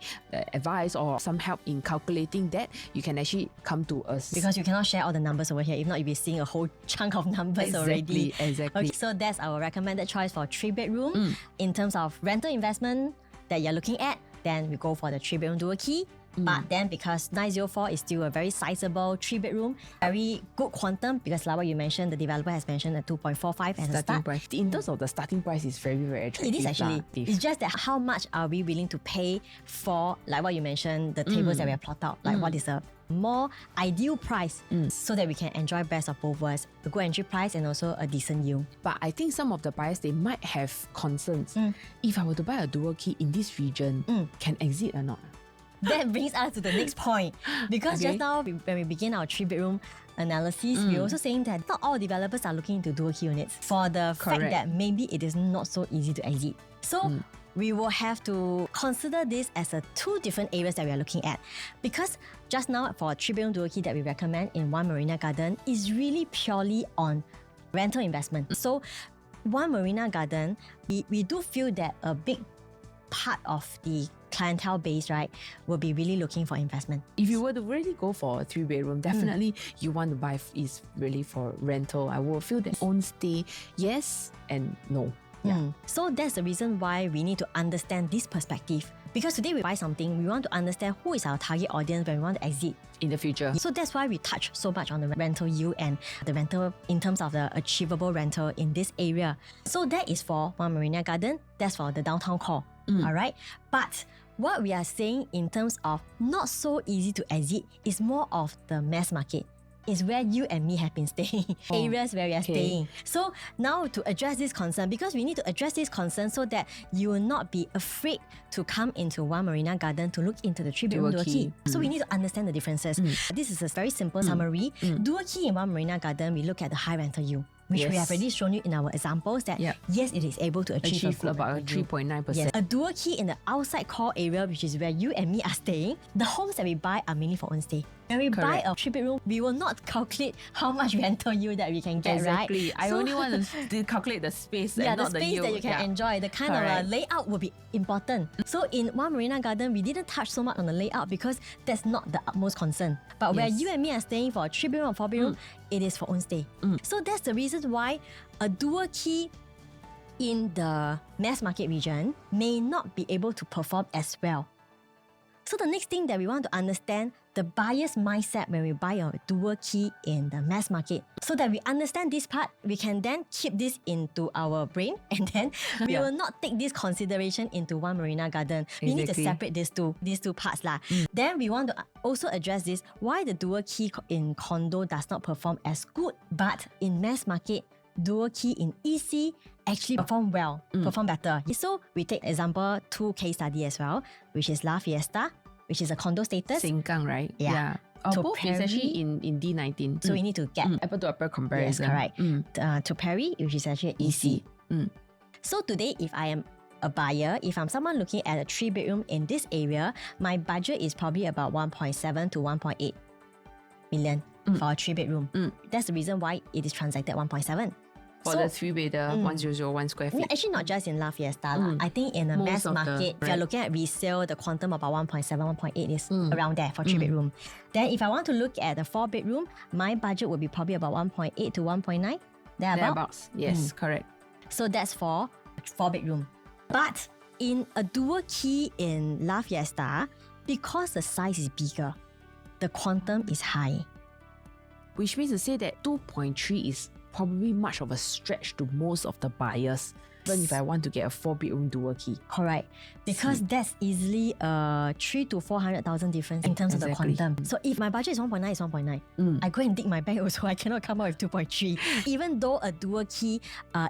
advice or some help in calculating that, you can actually come to us. Because you cannot share all the numbers over here. If not, you'll be seeing a whole chunk of numbers already. Exactly. Okay, so that's our recommended choice for 3-bedroom. In terms of rental investment that you're looking at, then we go for the 3-bedroom dual key. But then because 904 is still a very sizable 3-bedroom, very good quantum, because like what you mentioned, the developer has mentioned a 2.45 as a start. Price. In terms of the starting price, is very, very attractive. It is actually. It's just that how much are we willing to pay for, like what you mentioned, the tables that we have plotted out, like what is a more ideal price so that we can enjoy best of both worlds, a good entry price and also a decent yield. But I think some of the buyers, they might have concerns. If I were to buy a dual key in this region, can exit or not? That brings us to the next point. Because just now, when we begin our 3-bedroom analysis, we're also saying that not all developers are looking into dual key units for the fact that maybe it is not so easy to exit. So we will have to consider this as a 2 different areas that we are looking at. Because just now, for a 3-bedroom dual key that we recommend in One Marina Garden is really purely on rental investment. So One Marina Garden, we do feel that a big part of the clientele base, right, will be really looking for investment. If you were to really go for a 3-bedroom, definitely you want to buy is really for rental. I will feel that own stay, yes and no. So that's the reason why we need to understand this perspective. Because today we buy something, we want to understand who is our target audience when we want to exit in the future. So that's why we touch so much on the rental yield and the rental in terms of the achievable rental in this area. So that is for One Marina Garden, that's for the downtown core. Alright? But what we are saying in terms of not so easy to exit is more of the mass market. Is where you and me have been staying, areas where we are staying. So now to address this concern, because we need to address this concern so that you will not be afraid to come into One Marina Garden to look into the 3-bedroom dual key. So we need to understand the differences. This is a very simple summary. Dual key in One Marina Garden, we look at the high rental yield, which we have already shown you in our examples that yes, it is able to achieve about 3.9%. Yes. A dual key in the outside core area, which is where you and me are staying, the homes that we buy are mainly for own stay. When we buy a 3-bedroom, we will not calculate how much rental yield that we can get, exactly. right? I only want to calculate the space and not the space yield. that you can enjoy. The kind of layout will be important. So in One Marina Garden, we didn't touch so much on the layout because that's not the utmost concern. But where you and me are staying for a 3-bedroom or 4-bedroom, it is for own stay. So that's the reason why a dual key in the mass market region may not be able to perform as well. So the next thing that we want to understand, the buyer's mindset when we buy a dual key in the mass market. So that we understand this part, we can then keep this into our brain and then we will not take this consideration into One Marina Garden. We need to separate these two parts. Then we want to also address this, why the dual key in condo does not perform as good, but in mass market, dual key in EC actually perform well, perform better. So we take example 2 case study as well, which is La Fiesta, which is a condo status. Sengkang, right? Yeah. Both is actually in D19. So we need to get apple to apple comparison. Yes, correct. To Perry, which is actually EC. So today, if I am a buyer, if I'm someone looking at a 3-bedroom in this area, my budget is probably about 1.7 to 1.8 million for a 3-bedroom. That's the reason why it is transacted 1.7. For the 3-bedder, 1001 square feet. Actually, not just in La Fiesta. I think in a mass market, if you're looking at resale, the quantum about 1.7, 1.8 is around there for 3-bedroom. Then if I want to look at the 4-bedroom, my budget would be probably about 1.8 to 1.9. Thereabouts. Yes, correct. So that's for 4-bedroom. But in a dual key in La Fiesta, because the size is bigger, the quantum is high. Which means to say that 2.3 is probably much of a stretch to most of the buyers, even if I want to get a 4-bedroom dual key. Correct. Because that's easily a 300,000 to 400,000 difference in terms of the quantum. So if my budget is 1.9, it's 1.9. I go and dig my bank also, I cannot come up with 2.3. Even though a dual key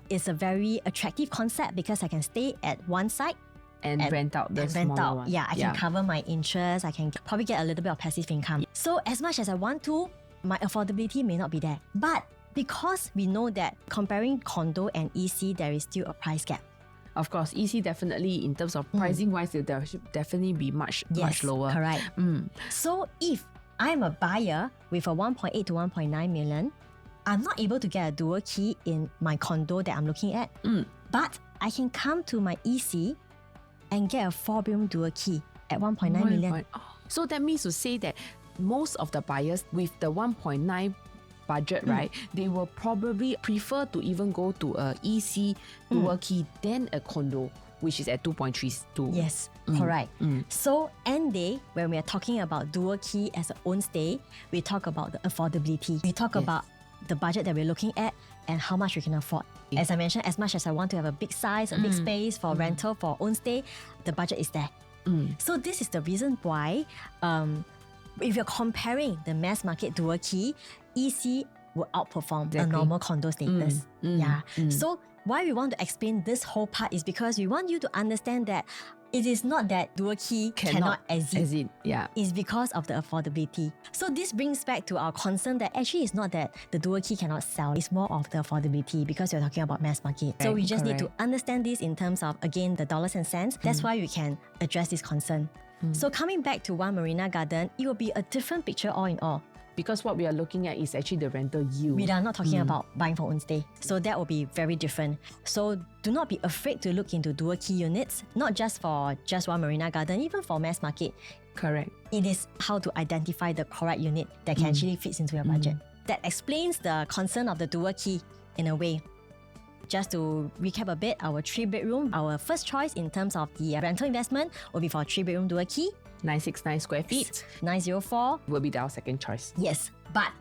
is a very attractive concept because I can stay at one side and rent out the smaller one. Yeah, I can cover my interest. I can probably get a little bit of passive income. So as much as I want to, my affordability may not be there. But because we know that comparing condo and EC, there is still a price gap. Of course, EC definitely, in terms of pricing wise, there should definitely be much lower. Correct. So if I'm a buyer with a 1.8 to 1.9 million, I'm not able to get a dual key in my condo that I'm looking at, but I can come to my EC and get a 4-bedroom dual key at 1.9 million. So that means to say that most of the buyers with the 1.9 budget, right, they will probably prefer to even go to a EC dual key than a condo, which is at 2.32. Yes. Correct. So end day, when we are talking about dual key as an own stay, we talk about the affordability. We talk about the budget that we're looking at and how much we can afford. As I mentioned, as much as I want to have a big size, a big space for rental, for own stay, the budget is there. So this is the reason why if you're comparing the mass market dual key, EC will outperform a normal condo status. So why we want to explain this whole part is because we want you to understand that it is not that dual key cannot exist. It's because of the affordability. So this brings back to our concern that actually it's not that the dual key cannot sell. It's more of the affordability because you're talking about mass market. So we just need to understand this in terms of, again, the dollars and cents. That's why we can address this concern. So coming back to One Marina Garden, it will be a different picture all in all. Because what we are looking at is actually the rental yield. We are not talking about buying for own stay. So that will be very different. So do not be afraid to look into dual key units, not just for just One Marina Garden, even for mass market. Correct. It is how to identify the correct unit that can actually fits into your budget. That explains the concern of the dual key in a way. Just to recap a bit, our 3-bedroom, our first choice in terms of the rental investment will be for 3-bedroom dual key. 969 square feet. 904 will be our second choice. Yes, but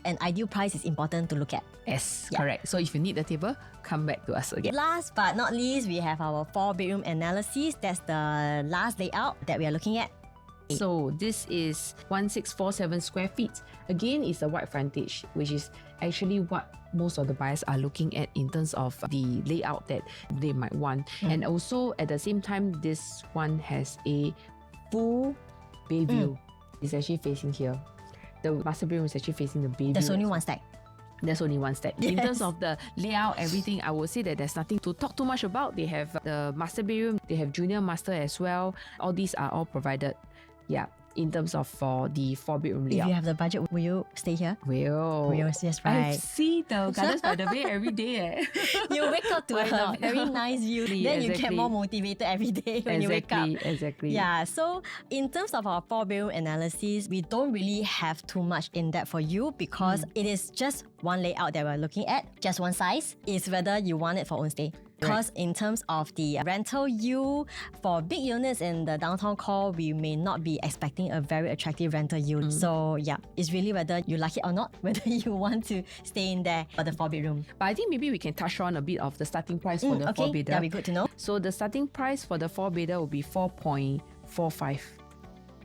an ideal price is important to look at. Yes, correct. So if you need the table, come back to us again. Last but not least, we have our 4-bedroom analysis. That's the last layout that we are looking at. So this is 1647 square feet. Again, it's a wide frontage, which is actually what most of the buyers are looking at in terms of the layout that they might want. And also at the same time, this one has a full bay view. It's actually facing here. The master bedroom is actually facing the bay view. There's only one stack. There's only one step. In terms of the layout, everything, I would say that there's nothing to talk too much about. They have the master bedroom, they have junior master as well. All these are all provided. In terms of for the 4-bedroom layout. If you have the budget, will you stay here? Will. Yes, right. I see the Gardens by the Bay every day. You wake up to a very nice view. Then you get more motivated every day when you wake up. Exactly. Yeah, so in terms of our 4-bedroom analysis, we don't really have too much in that for you because it is just one layout that we're looking at, just one size. It's whether you want it for own stay. Because in terms of the rental yield, for big units in the downtown core, we may not be expecting a very attractive rental yield. So yeah, it's really whether you like it or not, whether you want to stay in there for the 4-bedroom. But I think maybe we can touch on a bit of the starting price for the 4-bedder. That'll be good to know. So the starting price for the 4-bedder will be 4.45.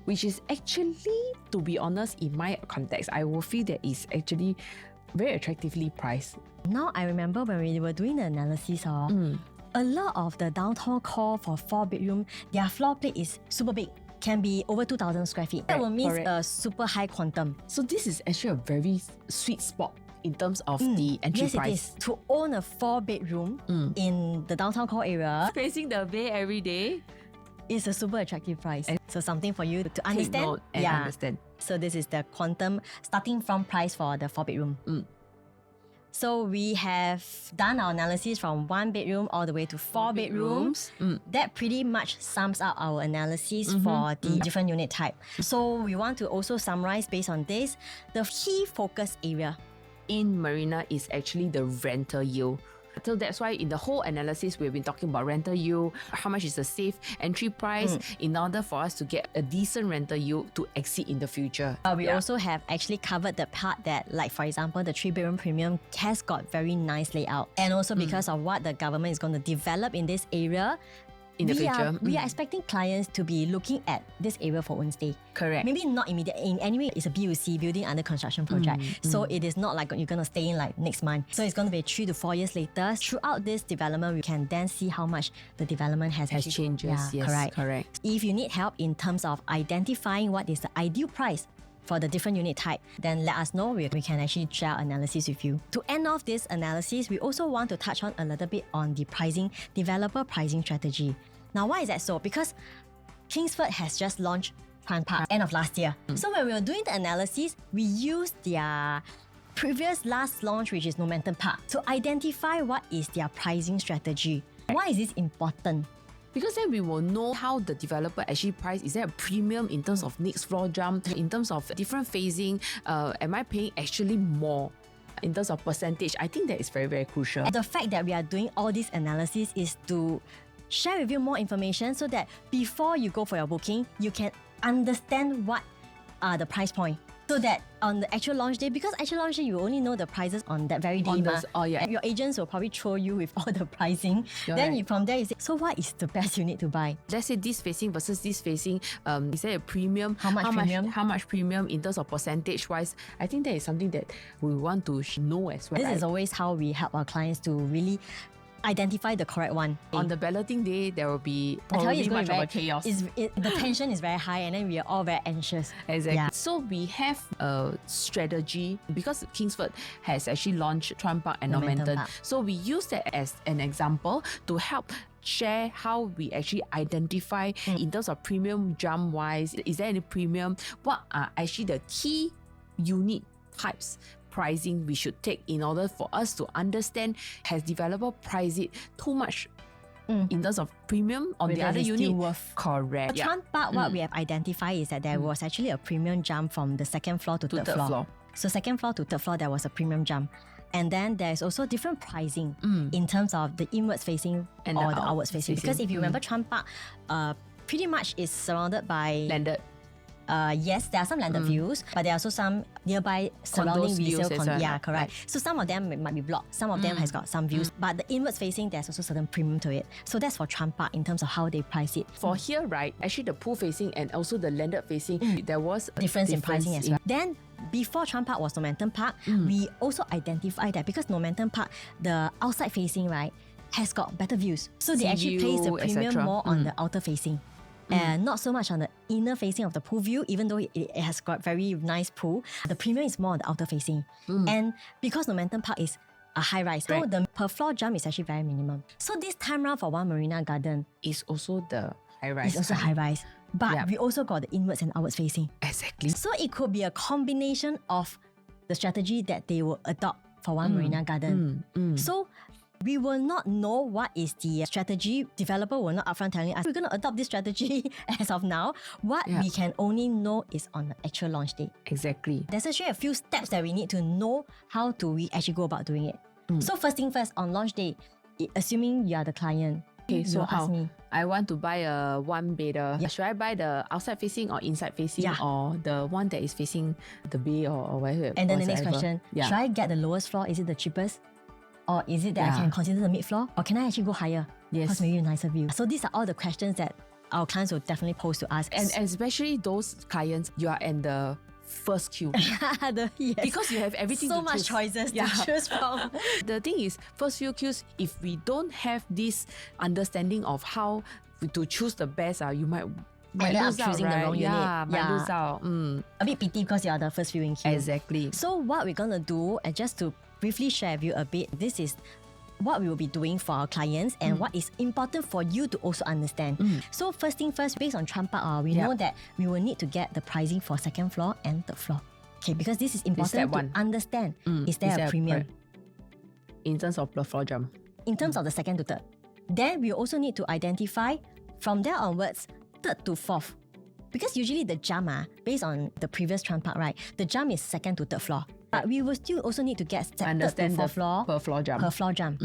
Which is actually, to be honest, in my context, I will feel that it's actually very attractively priced. Now I remember when we were doing the analysis, a lot of the downtown core for 4-bedroom, their floor plate is super big. Can be over 2,000 square feet. That will mean a super high quantum. So this is actually a very sweet spot in terms of the entry price. Yes, it is. To own a 4-bedroom in the downtown core area, facing the bay every day, is a super attractive price. So something for you to understand. Take note and understand. So this is the quantum starting from price for the 4-bedroom. So we have done our analysis from 1-bedroom all the way to 4 bedrooms. That pretty much sums up our analysis for the different unit type. So we want to also summarize based on this. The key focus area in Marina is actually the rental yield. So that's why in the whole analysis, we've been talking about rental yield, how much is a safe entry price in order for us to get a decent rental yield to exceed in the future. We also have actually covered the part that, like for example, the 3-bedroom premium has got very nice layout. And also because of what the government is going to develop in this area, in the future. We are expecting clients to be looking at this area for own stay. Correct. Maybe not immediate. In anyway, it's a BUC, building under construction project. So it is not like you're going to stay in like next month. So it's going to be 3 to 4 years later. Throughout this development, we can then see how much the development has changed. Yes, correct. If you need help in terms of identifying what is the ideal price for the different unit type, then let us know. We can actually share analysis with you. To end off this analysis, we also want to touch on a little bit on the pricing, developer pricing strategy. Now, why is that so? Because Kingsford has just launched Prime Park end of last year. So when we were doing the analysis, we used their previous last launch, which is Momentum Park, to identify what is their pricing strategy. Why is this important? Because then we will know how the developer actually price. Is there a premium in terms of next floor jump? In terms of different phasing, am I paying actually more? In terms of percentage, I think that is very, very crucial. The fact that we are doing all this analysis is to share with you more information so that before you go for your booking, you can understand what are the price point. So that on the actual launch day, because actual launch day, you only know the prices on that very day. And your agents will probably throw you with all the pricing. From there, you say, so what is the best you need to buy? Let's say this facing versus this facing. Is there a premium? How much premium in terms of percentage wise? I think that is something that we want to know as well. This is always how we help our clients to really identify the correct one. On the balloting day, there will be probably much of a chaos. The tension is very high and then we are all very anxious. Exactly. Yeah. So we have a strategy because Kingsford has actually launched Chuan Park and Normanton. So we use that as an example to help share how we actually identify in terms of premium jump wise. Is there any premium? What are actually the key unit types pricing we should take in order for us to understand, has developer priced it too much in terms of premium on the other unit? Correct. For Chuan Park, what we have identified is that there was actually a premium jump from the second floor to third floor. So second floor to third floor, there was a premium jump. And then there's also different pricing in terms of the inwards facing and the outwards facing. Because if you remember, Chuan Park pretty much is surrounded by landed. Yes, there are some landed views, but there are also some nearby surrounding resale correct. Right. So some of them might be blocked, some of them has got some views, but the inwards facing, there's also certain premium to it. So that's for Chuan Park in terms of how they price it. For here, right, actually the pool facing and also the landed facing, there was a difference in pricing as well. Then before Chuan Park was Normanton Park, we also identified that because Normanton Park, the outside facing, right, has got better views. So they actually place the premium more on the outer facing. And not so much on the inner facing of the pool view, even though it has got very nice pool. The premium is more on the outer facing. And because Normanton Park is a high rise, so the per floor jump is actually very minimum. So this time round for One Marina Garden is also the high rise. It's also high rise. But we also got the inwards and outwards facing. Exactly. So it could be a combination of the strategy that they will adopt for One Marina Garden. So we will not know what is the strategy. Developer will not upfront telling us we're going to adopt this strategy as of now. What we can only know is on the actual launch day. Exactly. There's actually a few steps that we need to know how do we actually go about doing it. So first thing first, on launch day, assuming you are the client, okay, so ask me. I want to buy a one bedder. Should I buy the outside facing or inside facing or the one that is facing the bay or whatever? And then the next question, should I get the lowest floor? Is it the cheapest? Or is it that I can consider the mid-floor? Or can I actually go higher? Yes. Because maybe a nicer view. So these are all the questions that our clients will definitely pose to us. And especially those clients, you are in the first queue. Because you have everything so much choices to choose from. The thing is, first few queues, if we don't have this understanding of how to choose the best, you might lose out, choosing the wrong unit. Might lose out. A bit pity because you are the first viewing queue. Exactly. So what we're going to do, and just to briefly share with you a bit, this is what we will be doing for our clients and what is important for you to also understand. So first thing first, based on Chuan Park, we know that we will need to get the pricing for second floor and third floor. Okay, because this is important to understand. Is there a premium? In terms of the floor jump. In terms of the second to third. Then we also need to identify from there onwards, third to fourth. Because usually the jump, based on the previous Chuan Park, right, the jump is second to third floor. But we will still also need to get third to fourth floor per floor jump. Per floor jump.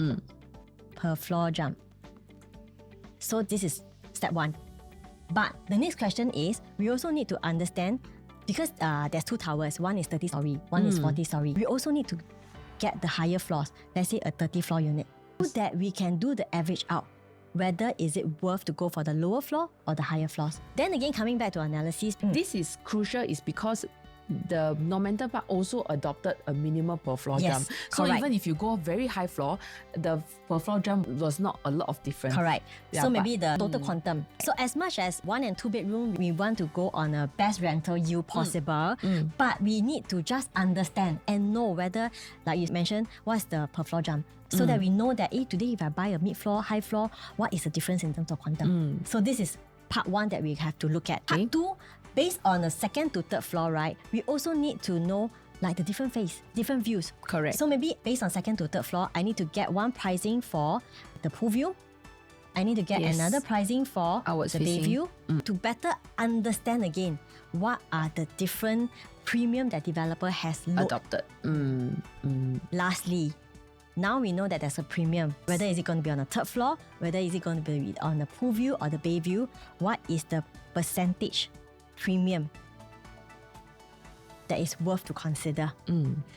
Per floor jump. So this is step one. But the next question is, we also need to understand, because there's two towers, one is 30 story, one is 40 story. We also need to get the higher floors, let's say a 30 floor unit, so that we can do the average out. Whether is it worth to go for the lower floor or the higher floors. Then again, coming back to analysis. This is crucial is because the Normanton Park also adopted a minimum per floor jump. So even if you go very high floor, the per floor jump was not a lot of difference. Correct. So maybe the total quantum. So as much as 1 and 2 bedroom, we want to go on a best rental yield possible, but we need to just understand and know whether, like you mentioned, what's the per floor jump. So that we know that today if I buy a mid floor, high floor, what is the difference in terms of quantum? So this is part one that we have to look at. Part two, based on the second to third floor, right, we also need to know like the different phase, different views. Correct. So maybe based on second to third floor, I need to get one pricing for the pool view. I need to get another pricing for the bay view to better understand again what are the different premium that developer has adopted. Lastly, Now we know that there's a premium. Whether is it going to be on the third floor, whether is it going to be on the pool view or the bay view, what is the percentage premium that is worth to consider?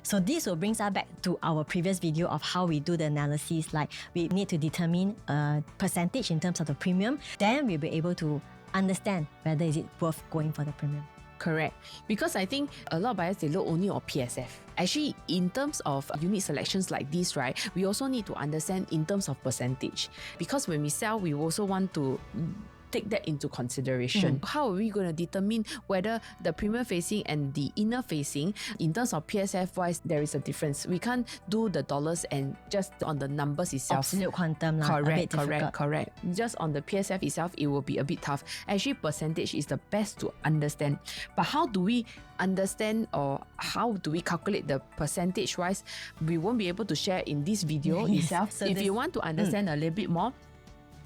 So this will bring us back to our previous video of how we do the analysis. Like we need to determine a percentage in terms of the premium. Then we'll be able to understand whether is it worth going for the premium. Correct. Because I think a lot of buyers, they look only on PSF. Actually, in terms of unit selections like this, right, we also need to understand in terms of percentage. Because when we sell, we also want to take that into consideration. How are we going to determine whether the premier facing and the inner facing, in terms of PSF wise, there is a difference? We can't do the dollars and just on the numbers itself. Absolute quantum lah. Correct. Just on the PSF itself, it will be a bit tough. Actually, percentage is the best to understand. But how do we understand, or how do we calculate the percentage wise? We won't be able to share in this video itself. So if you want to understand a little bit more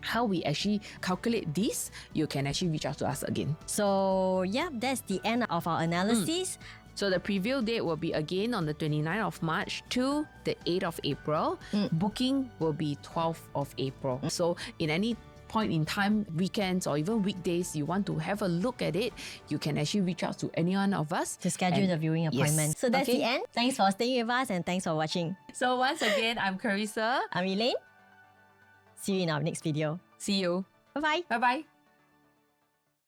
how we actually calculate this, you can actually reach out to us again. So yeah, that's the end of our analysis. So the preview date will be again on the 29th of March to the 8th of April. Booking will be 12th of April. So in any point in time, weekends or even weekdays, you want to have a look at it, you can actually reach out to any one of us to schedule the viewing appointment. Yes. So that's the end. Thanks for staying with us and thanks for watching. So once again, I'm Charissa. I'm Elaine. See you in our next video. See you. Bye-bye. Bye-bye.